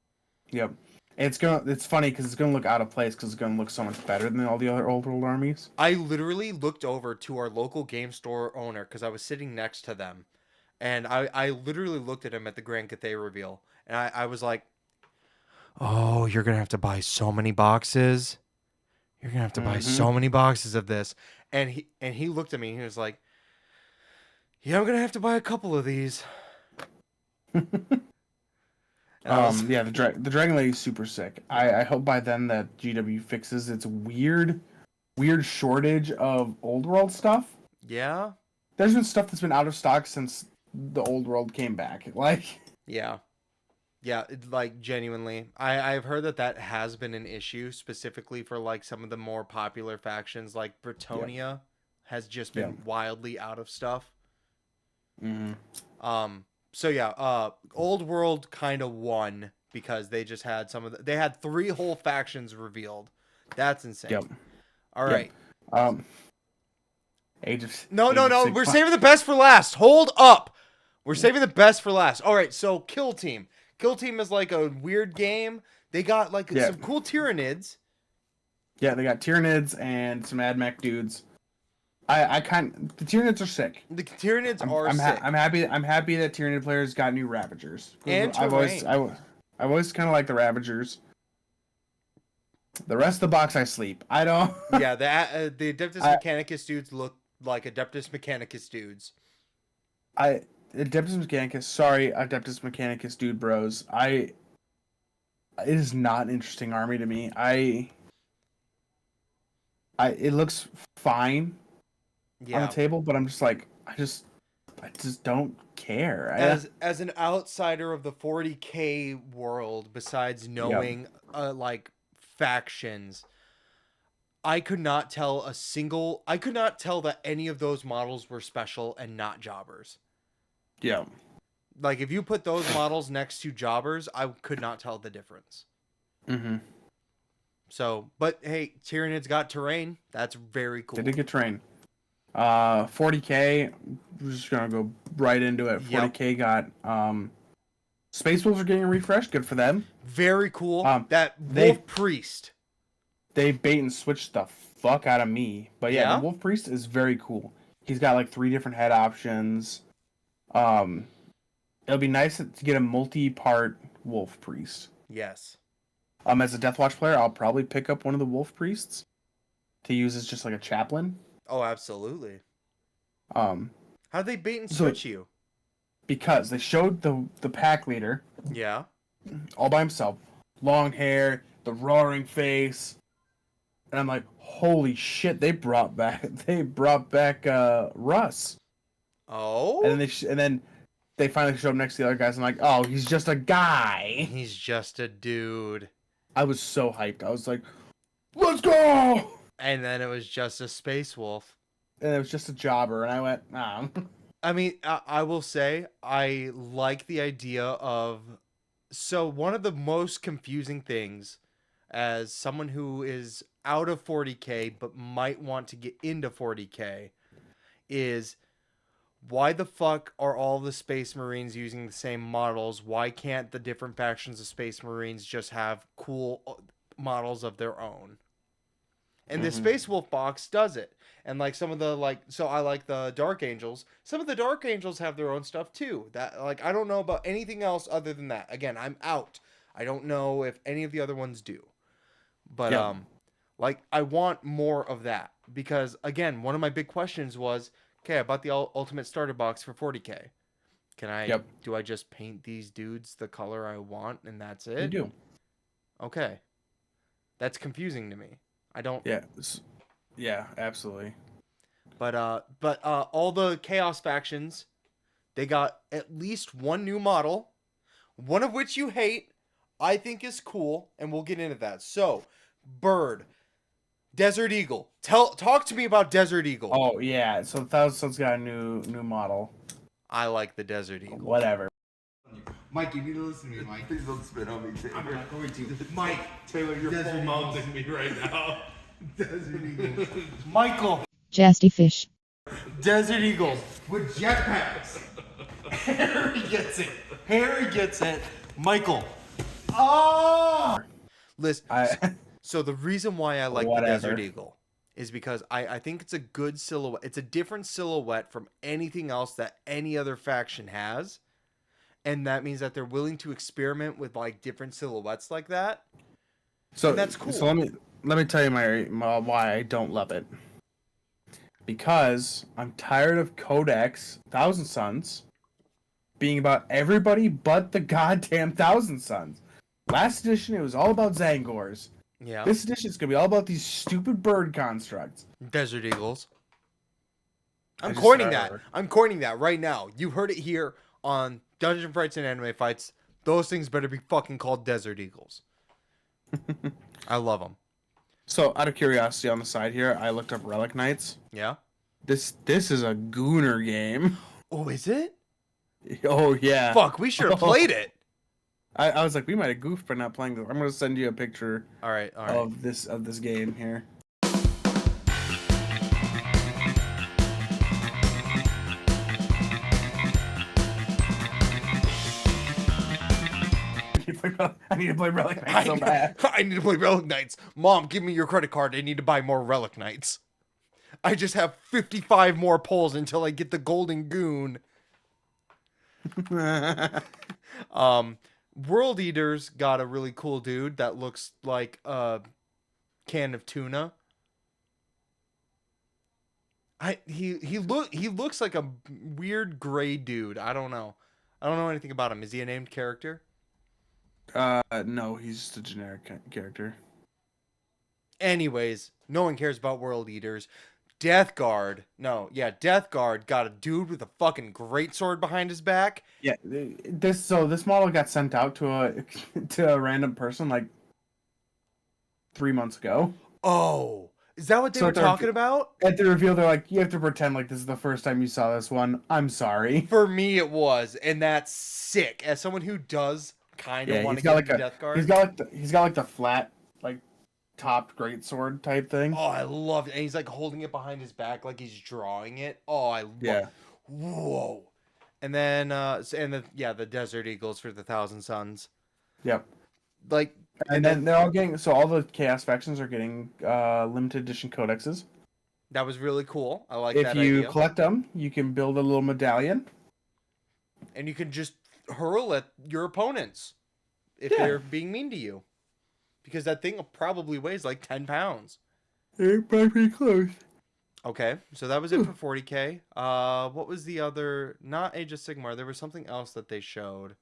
Yep. It's funny because it's gonna look out of place because it's gonna look so much better than all the other Old World armies. I literally looked over to our local game store owner because I was sitting next to them, and I literally looked at him at the Grand Cathay reveal, and I was like, "Oh, you're gonna have to buy so many boxes. You're gonna have to buy so many boxes of this." And he looked at me and he was like, "Yeah, I'm gonna have to buy a couple of these." Yeah, the Dragon Lady's super sick. I hope by then that GW fixes its weird shortage of Old World stuff. Yeah. There's been stuff that's been out of stock since the Old World came back. Like. Yeah. Yeah, like genuinely. I've heard that has been an issue specifically for like some of the more popular factions, like Bretonia has just been wildly out of stuff. Mm-hmm. So yeah, Old World kind of won because they just had they had 3 whole factions revealed. That's insane. Yep. All right. No. We're saving the best for last. Hold up. We're saving the best for last. All right. So Kill Team. Kill Team is like a weird game. They got like some cool Tyranids. Yeah, they got Tyranids and some AdMech dudes. The Tyranids are sick. The Tyranids are sick. I'm happy that Tyranid players got new Ravagers. And I've always kind of liked the Ravagers. The rest of the box I sleep. I don't. Yeah, the Adeptus Mechanicus dudes look like Adeptus Mechanicus dudes. Adeptus Mechanicus dude bros. It is not an interesting army to me. It looks fine on the table, but I'm just like I just don't care. care. As an outsider of the 40K world, besides knowing like factions, I could not tell that any of those models were special and not jobbers. Yeah. Like, if you put those models next to jobbers, I could not tell the difference. Mm-hmm. So, but hey, Tyranids got terrain. That's very cool. They did get trained. 40K, we're just gonna go right into it. 40K got Space Wolves are getting refreshed. Good for them. Very cool. That they- Wolf Priest. They bait and switched the fuck out of me. But yeah, Yeah? the Wolf Priest is very cool. He's got like 3 different head options. It'll be nice to get a multi-part Wolf Priest. Yes. As a Deathwatch player, I'll probably pick up one of the Wolf Priests to use as just like a chaplain. Oh, absolutely. How they bait and switch you? Because they showed the pack leader. Yeah. All by himself. Long hair, the roaring face. And I'm like, holy shit, they brought back Russ. Oh? And then they finally showed him next to the other guys. I'm like, oh, he's just a guy. He's just a dude. I was so hyped. I was like, let's go! And then it was just a Space Wolf. And it was just a jobber. And I went, nah. I mean, I will say, I like the idea of... So, one of the most confusing things, as someone who is out of 40K, but might want to get into 40K, is... Why the fuck are all the Space Marines using the same models? Why can't the different factions of Space Marines just have cool models of their own? And the Space Wolf box does it. And like some of the so I like the Dark Angels. Some of the Dark Angels have their own stuff too. That I don't know about anything else other than that. Again, I'm out. I don't know if any of the other ones do. But I want more of that because again, one of my big questions was, okay, I bought the Ultimate Starter Box for 40K. Do I just paint these dudes the color I want and that's it? You do. Okay. That's confusing to me. I don't... Yeah, absolutely. But all the Chaos factions, they got at least one new model, one of which you hate, I think is cool, and we'll get into that. So, Bird. Desert Eagle. Talk to me about Desert Eagle. Oh yeah, so Thousand Suns got a new model. I like the Desert Eagle. Whatever. Mike, you need to listen to me, Mike. Please don't spit on me, Taylor. I'm not going to. Mike, Taylor, you're Desert full Eagles. mounting me right now. Desert Eagles. Michael, Jasty Fish. Desert Eagles with jetpacks. Harry gets it. Harry gets it. Michael. Oh! Listen, so the reason why I like the Desert Eagle is because I think it's a good silhouette. It's a different silhouette from anything else that any other faction has. And that means that they're willing to experiment with like different silhouettes like that. So and that's cool. So let me tell you my why I don't love it. Because I'm tired of Codex Thousand Suns being about everybody but the goddamn Thousand Suns. Last edition it was all about Zangors. Yeah. This edition is gonna be all about these stupid bird constructs. Desert Eagles. I'm coining that right now. You heard it here on Dungeon Fights and Anime Fights. Those things better be fucking called Desert Eagles. I love them. So, out of curiosity on the side here, I looked up Relic Knights. Yeah. This is a gooner game. Oh, is it? Oh yeah. Fuck, we should have played it. I was like, we might have goofed by not playing this. I'm gonna send you a picture. All right. Of this game here. I need to play Relic Knights so bad. I need to play Relic Knights. Mom, give me your credit card. I need to buy more Relic Knights. I just have 55 more pulls until I get the Golden Goon. World Eaters got a really cool dude that looks like a can of tuna. He looks like a weird gray dude. I don't know anything about him. Is he a named character? No, he's just a generic character. Anyways, no one cares about World Eaters. Death Guard got a dude with a fucking greatsword behind his back. Yeah, this model got sent out to a random person like 3 months ago. Oh, is that what they were talking about? At the reveal, they're like, you have to pretend like this is the first time you saw this one. I'm sorry. For me, it was, and that's sick. As someone who does kind of want to get into Death Guard, he's got like the flat like topped greatsword type thing. oh, I love it, and he's like holding it behind his back like he's drawing it. Oh, I love. Whoa. And then, the Desert Eagles for the Thousand Suns. Yep. Like, and then they're all getting, so all the Chaos factions are getting limited edition codexes. That was really cool. I like that idea. If you collect them, you can build a little medallion. And you can just hurl at your opponents if they're being mean to you. Because that thing probably weighs like 10 pounds. It might be close. Okay, so that was it for 40k. What was the other? Not Age of Sigmar. There was something else that they showed.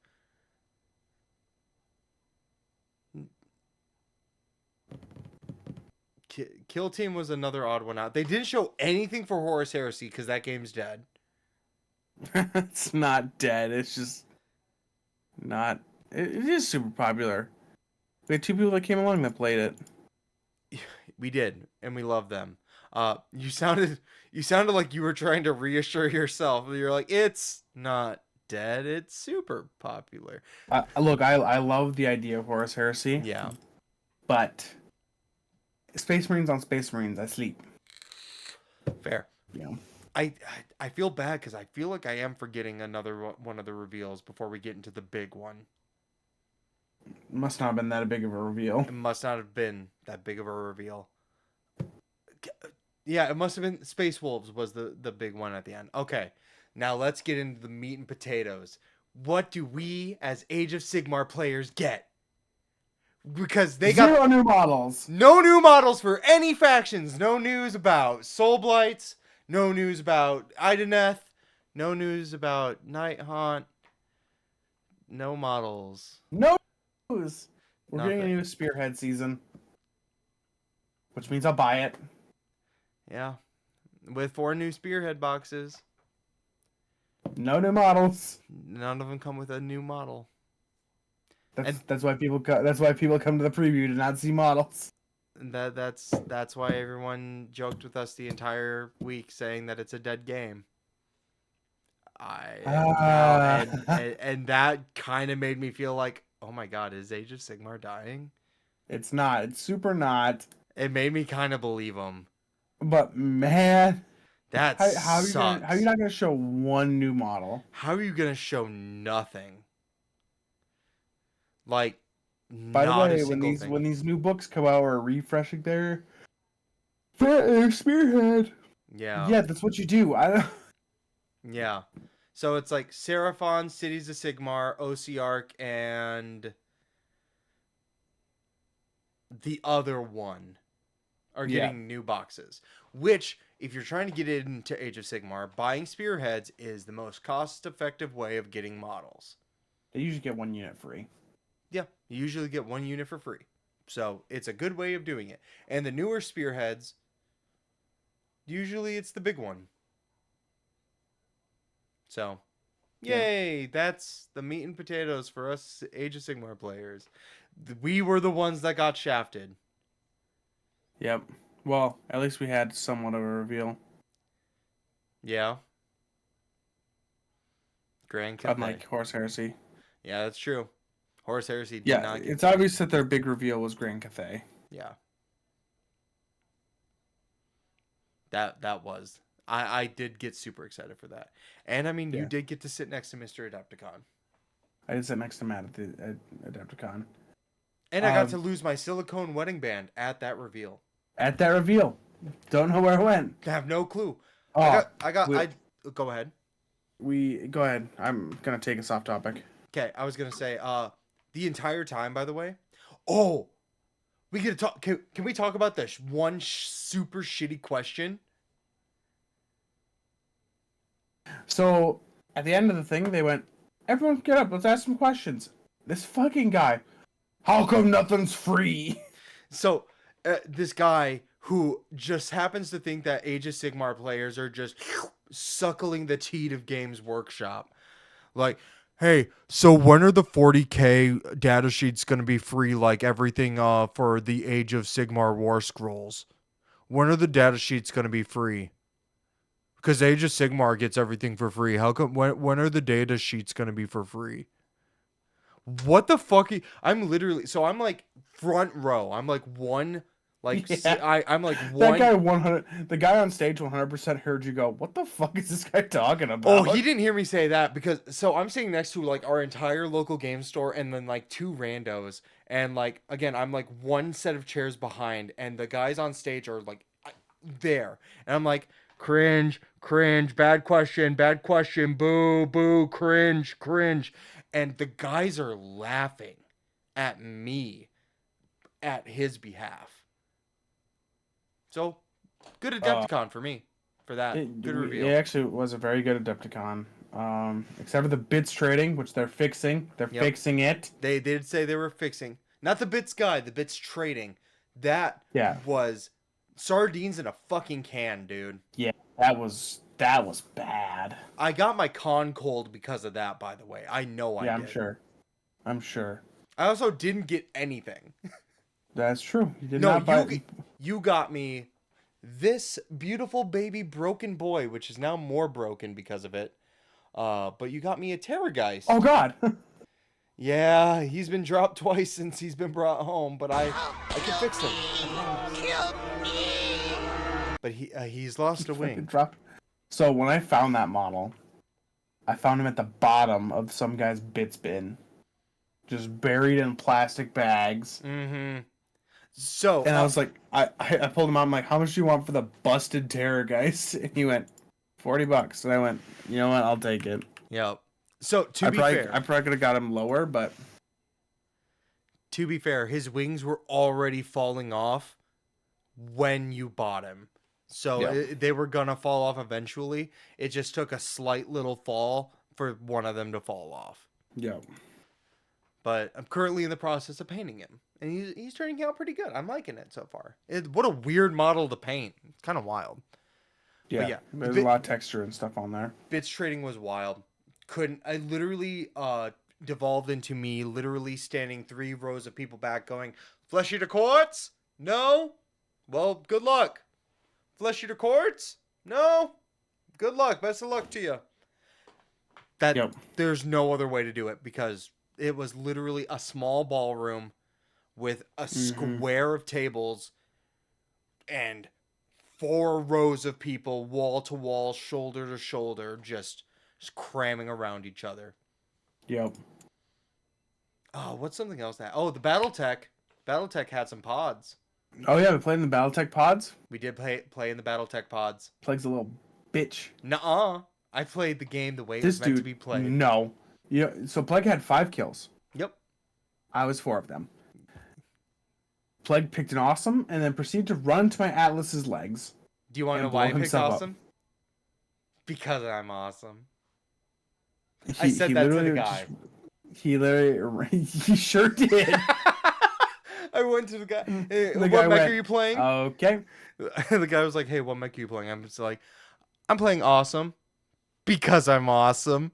Kill Team was another odd one out. They didn't show anything for Horus Heresy because that game's dead. It's not dead. It's just not. It is super popular. We had 2 people that came along that played it. We did, and we love them. You sounded like you were trying to reassure yourself. You're like, it's not dead. It's super popular. Look, I love the idea of Horus Heresy. Yeah, but Space Marines on Space Marines, I sleep. Fair. Yeah. I feel bad because I feel like I am forgetting another one of the reveals before we get into the big one. Must not have been that big of a reveal. It must not have been that big of a reveal. Yeah, it must have been Space Wolves was the big one at the end. Okay, now let's get into the meat and potatoes. What do we as Age of Sigmar players get? Because they got 0 new models. No new models for any factions. No news about Soul Blights. No news about Ideneth. No news about Night Haunt. No models. No news. We're Nothing. getting a new Spearhead season, which means I'll buy it. Yeah, with 4 new Spearhead boxes. No new models. None of them come with a new model. That's why people come to the preview to not see models. That's why everyone joked with us the entire week saying that it's a dead game. And that kind of made me feel like, oh my god, is Age of Sigmar dying? It's not. It's super not. It made me kind of believe him. But man, how are you not gonna show 1 new model? How are you gonna show nothing? Like, by the way, when these new books come out or refreshing their Spearhead, yeah, that's what you do. Yeah, so it's like Seraphon, Cities of Sigmar, OC and the other one are getting new boxes. Which, if you're trying to get into Age of Sigmar, buying Spearheads is the most cost-effective way of getting models. They usually get 1 unit free. Yeah, you usually get 1 unit for free. So it's a good way of doing it. And the newer Spearheads, usually it's the big one. So, yay! That's the meat and potatoes for us Age of Sigmar players. We were the ones that got shafted. Yep. Well, at least we had somewhat of a reveal. Yeah. Grand Cathay. Unlike Horus Heresy. Yeah, that's true. Horus Heresy did not get... It's obvious that their big reveal was Grand Cathay. Yeah. That was... I did get super excited for that. And, I mean, you did get to sit next to Mr. Adepticon. I did sit next to Matt at Adepticon. And I got to lose my silicone wedding band at that reveal. At that reveal. Don't know where it went. I have no clue. Oh, go ahead. Go ahead. I'm going to take us off topic. Okay, I was going to say, the entire time, by the way. Oh, we get to talk. Can we talk about this one super shitty question? So, at the end of the thing, they went, everyone get up, let's ask some questions. This fucking guy, how come nothing's free? So, this guy who just happens to think that Age of Sigmar players are just suckling the teat of Games Workshop. Like, hey, so when are the 40K data sheets going to be free like everything for the Age of Sigmar War Scrolls? When are the data sheets going to be free? Because Age of Sigmar gets everything for free. How come when are the data sheets going to be for free? What the fuck? I'm literally I'm like front row. I'm like one Yeah. I'm like That one. guy 100. The guy on stage 100% heard you go. What the fuck is this guy talking about? Oh, he didn't hear me say that because I'm sitting next to like our entire local game store and then like two randos and like again I'm like one set of chairs behind and the guys on stage are like there and I'm like cringe, bad question, boo, boo, cringe, and the guys are laughing at me at his behalf. So good Adepticon for me. For that. Good reveal. It actually was a very good Adepticon. Except for the bits trading, which they're fixing. They're fixing it. They did say they were fixing. Not the bits guy, the bits trading. That was sardines in a fucking can, dude. Yeah, that was bad. I got my con cold because of that, by the way. I know I did. I'm sure. I also didn't get anything. That's true. You did not buy... You got me this beautiful baby broken boy, which is now more broken because of it. But you got me a Terrorgeist. Oh God. Yeah, he's been dropped twice since he's been brought home, but I can fix him. Kill me! But he's lost a wing. So when I found that model, I found him at the bottom of some guy's bits bin, just buried in plastic bags. Mm-hmm. So and I was like, I pulled him out. I'm like, how much do you want for the busted Terrorgeist? And he went, $40. And I went, you know what? I'll take it. Yep. So to be fair, I probably could have got him lower, but to be fair, his wings were already falling off when you bought him. So they were gonna fall off eventually. It just took a slight little fall for one of them to fall off. Yeah. But I'm currently in the process of painting him, and he's turning out pretty good. I'm liking it so far. What a weird model to paint. It's kind of wild. Yeah. There's a lot of texture and stuff on there. Bits trading was wild. I literally devolved into me literally standing 3 rows of people back going, Flesh Eater Quartz? No? Well, good luck. Flesh Eater Quartz? No? Good luck. Best of luck to you. There's no other way to do it because it was literally a small ballroom with a square of tables and 4 rows of people wall to wall, shoulder to shoulder, just cramming around each other. Yep. Oh, what's something else that? Oh, the BattleTech. BattleTech had some pods. Oh yeah, we played in the BattleTech pods. We did play in the BattleTech pods. Plague's a little bitch. Nuh-uh. I played the game the way it was meant to be played. No. Yeah. So Plague had 5 kills. Yep. I was 4 of them. Plague picked an awesome and then proceeded to run to my Atlas's legs. Do you want to know why I picked awesome? Because I'm awesome. I said that to the guy. He sure did. I went to the guy. Hey, what mech are you playing? Okay. The guy was like, hey, what mech are you playing? I'm just like, I'm playing awesome. Because I'm awesome.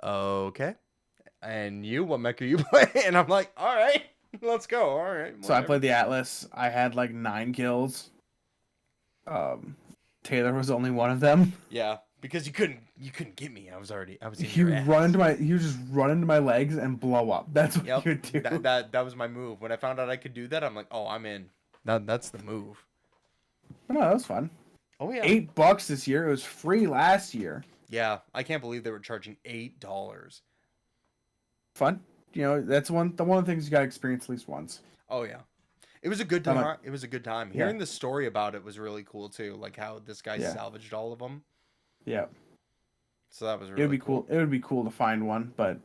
Okay. And you, what mech are you playing? And I'm like, all right, let's go. All right. Whatever. So I played the Atlas. I had like 9 kills. Taylor was only one of them. Yeah, because you couldn't get me. I was in He your ass. He would just run into my legs and blow up. That's what he would do. That was my move. When I found out I could do that, I'm like, oh, I'm in. That's the move. No, that was fun. Oh yeah. $8 this year. It was free last year. Yeah, I can't believe they were charging $8. Fun. You know, that's one of the things you gotta experience at least once. Oh yeah. It was a good time. It was a good time. Hearing the story about it was really cool too. Like how this guy salvaged all of them. Yeah. So that was really It would be cool. It would be cool to find one, but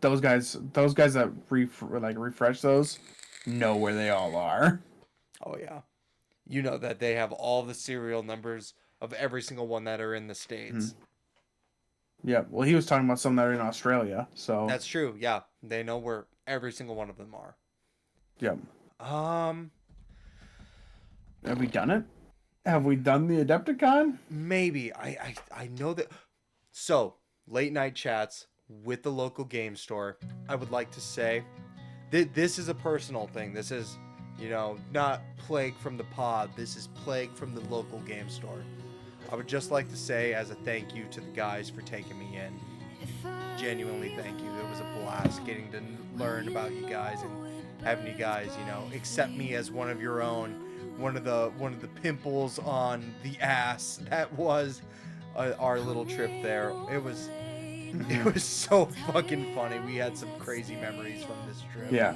those guys that refresh those know where they all are. Oh yeah. You know that they have all the serial numbers of every single one that are in the States. Yeah. Well, he was talking about some that are in Australia, so that's true. Yeah. They know where every single one of them are. Yeah. Have we done it? Have we done the Adepticon? Maybe. I know that. So, late night chats with the local game store. I would like to say this is a personal thing. This is, not plague from the pod. This is plague from the local game store. I would just like to say as a thank you to the guys for taking me in. Genuinely thank you. It was a blast getting to learn about you guys and having you guys, accept me as one of your own. One of the pimples on the ass that was our little trip there. It was so fucking funny. We had some crazy memories from this trip. Yeah.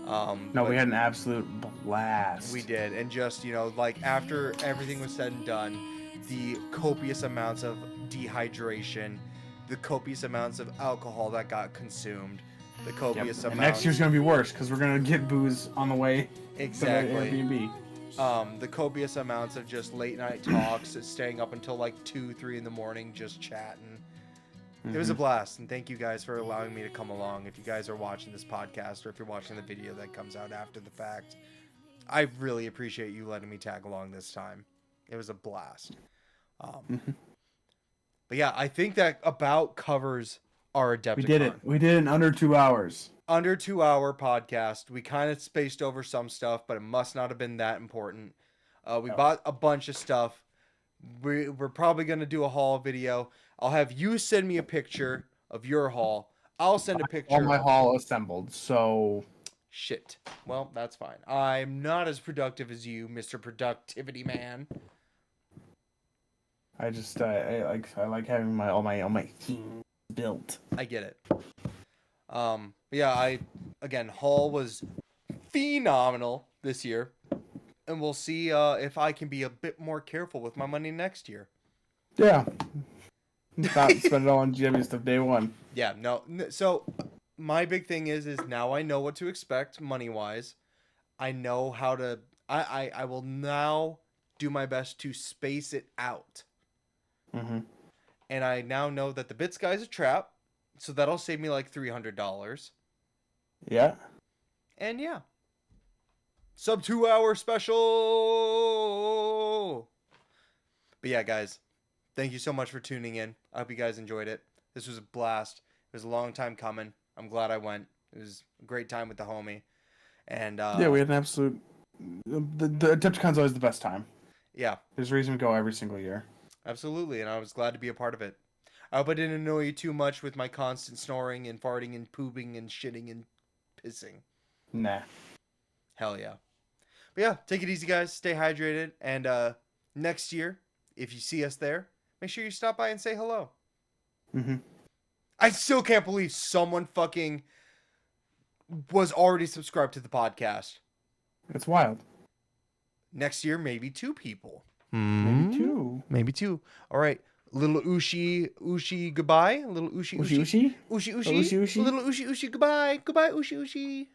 No, we but had an absolute blast. we did, and just like after everything was said and done, the copious amounts of dehydration, the copious amounts of alcohol that got consumed, the copious And amounts. next year's gonna be worse because we're gonna get booze on the way Exactly. to the Airbnb. The copious amounts of just late night talks, staying up until like 2, 3 in the morning, just chatting. It was a blast, and thank you guys for allowing me to come along. If you guys are watching this podcast, or if you're watching the video that comes out after the fact, I really appreciate you letting me tag along this time. It was a blast. But yeah, I think that about covers our Adepticon. We did it. We did it in under 2 hours. Under 2 hour podcast. We kind of spaced over some stuff, but it must not have been that important. We bought a bunch of stuff. We're probably going to do a haul video. I'll have you send me a picture of your haul. I'll send a picture. All my haul assembled, so... Shit. Well, that's fine. I'm not as productive as you, Mr. Productivity Man. I just I like having all my team built. I get it. But yeah, again, haul was phenomenal this year. And we'll see if I can be a bit more careful with my money next year. Yeah. Not spend it all on GW stuff day one. Yeah, no. So my big thing is now I know what to expect money-wise. I know how to... I will now do my best to space it out. Mm-hmm. And I now know that the Bits guy's a trap. So that'll save me like $300. Yeah. And yeah. Sub 2 hour special. But yeah, guys, thank you so much for tuning in. I hope you guys enjoyed it. This was a blast. It was a long time coming. I'm glad I went. It was a great time with the homie. And yeah, we had an absolute... The Adepticon's always the best time. Yeah. There's a reason we go every single year. Absolutely, and I was glad to be a part of it. I hope I didn't annoy you too much with my constant snoring and farting and pooping and shitting and pissing. Nah. Hell yeah. But yeah, take it easy, guys. Stay hydrated. And next year, if you see us there, make sure you stop by and say hello. Mm-hmm. I still can't believe someone fucking was already subscribed to the podcast. It's wild. Next year, maybe 2 people. Maybe 2. Maybe 2. All right. Little Ushi goodbye. Little Ushi. Ushi? Ushi. Ushi? Little Ushi goodbye. Goodbye Ushi.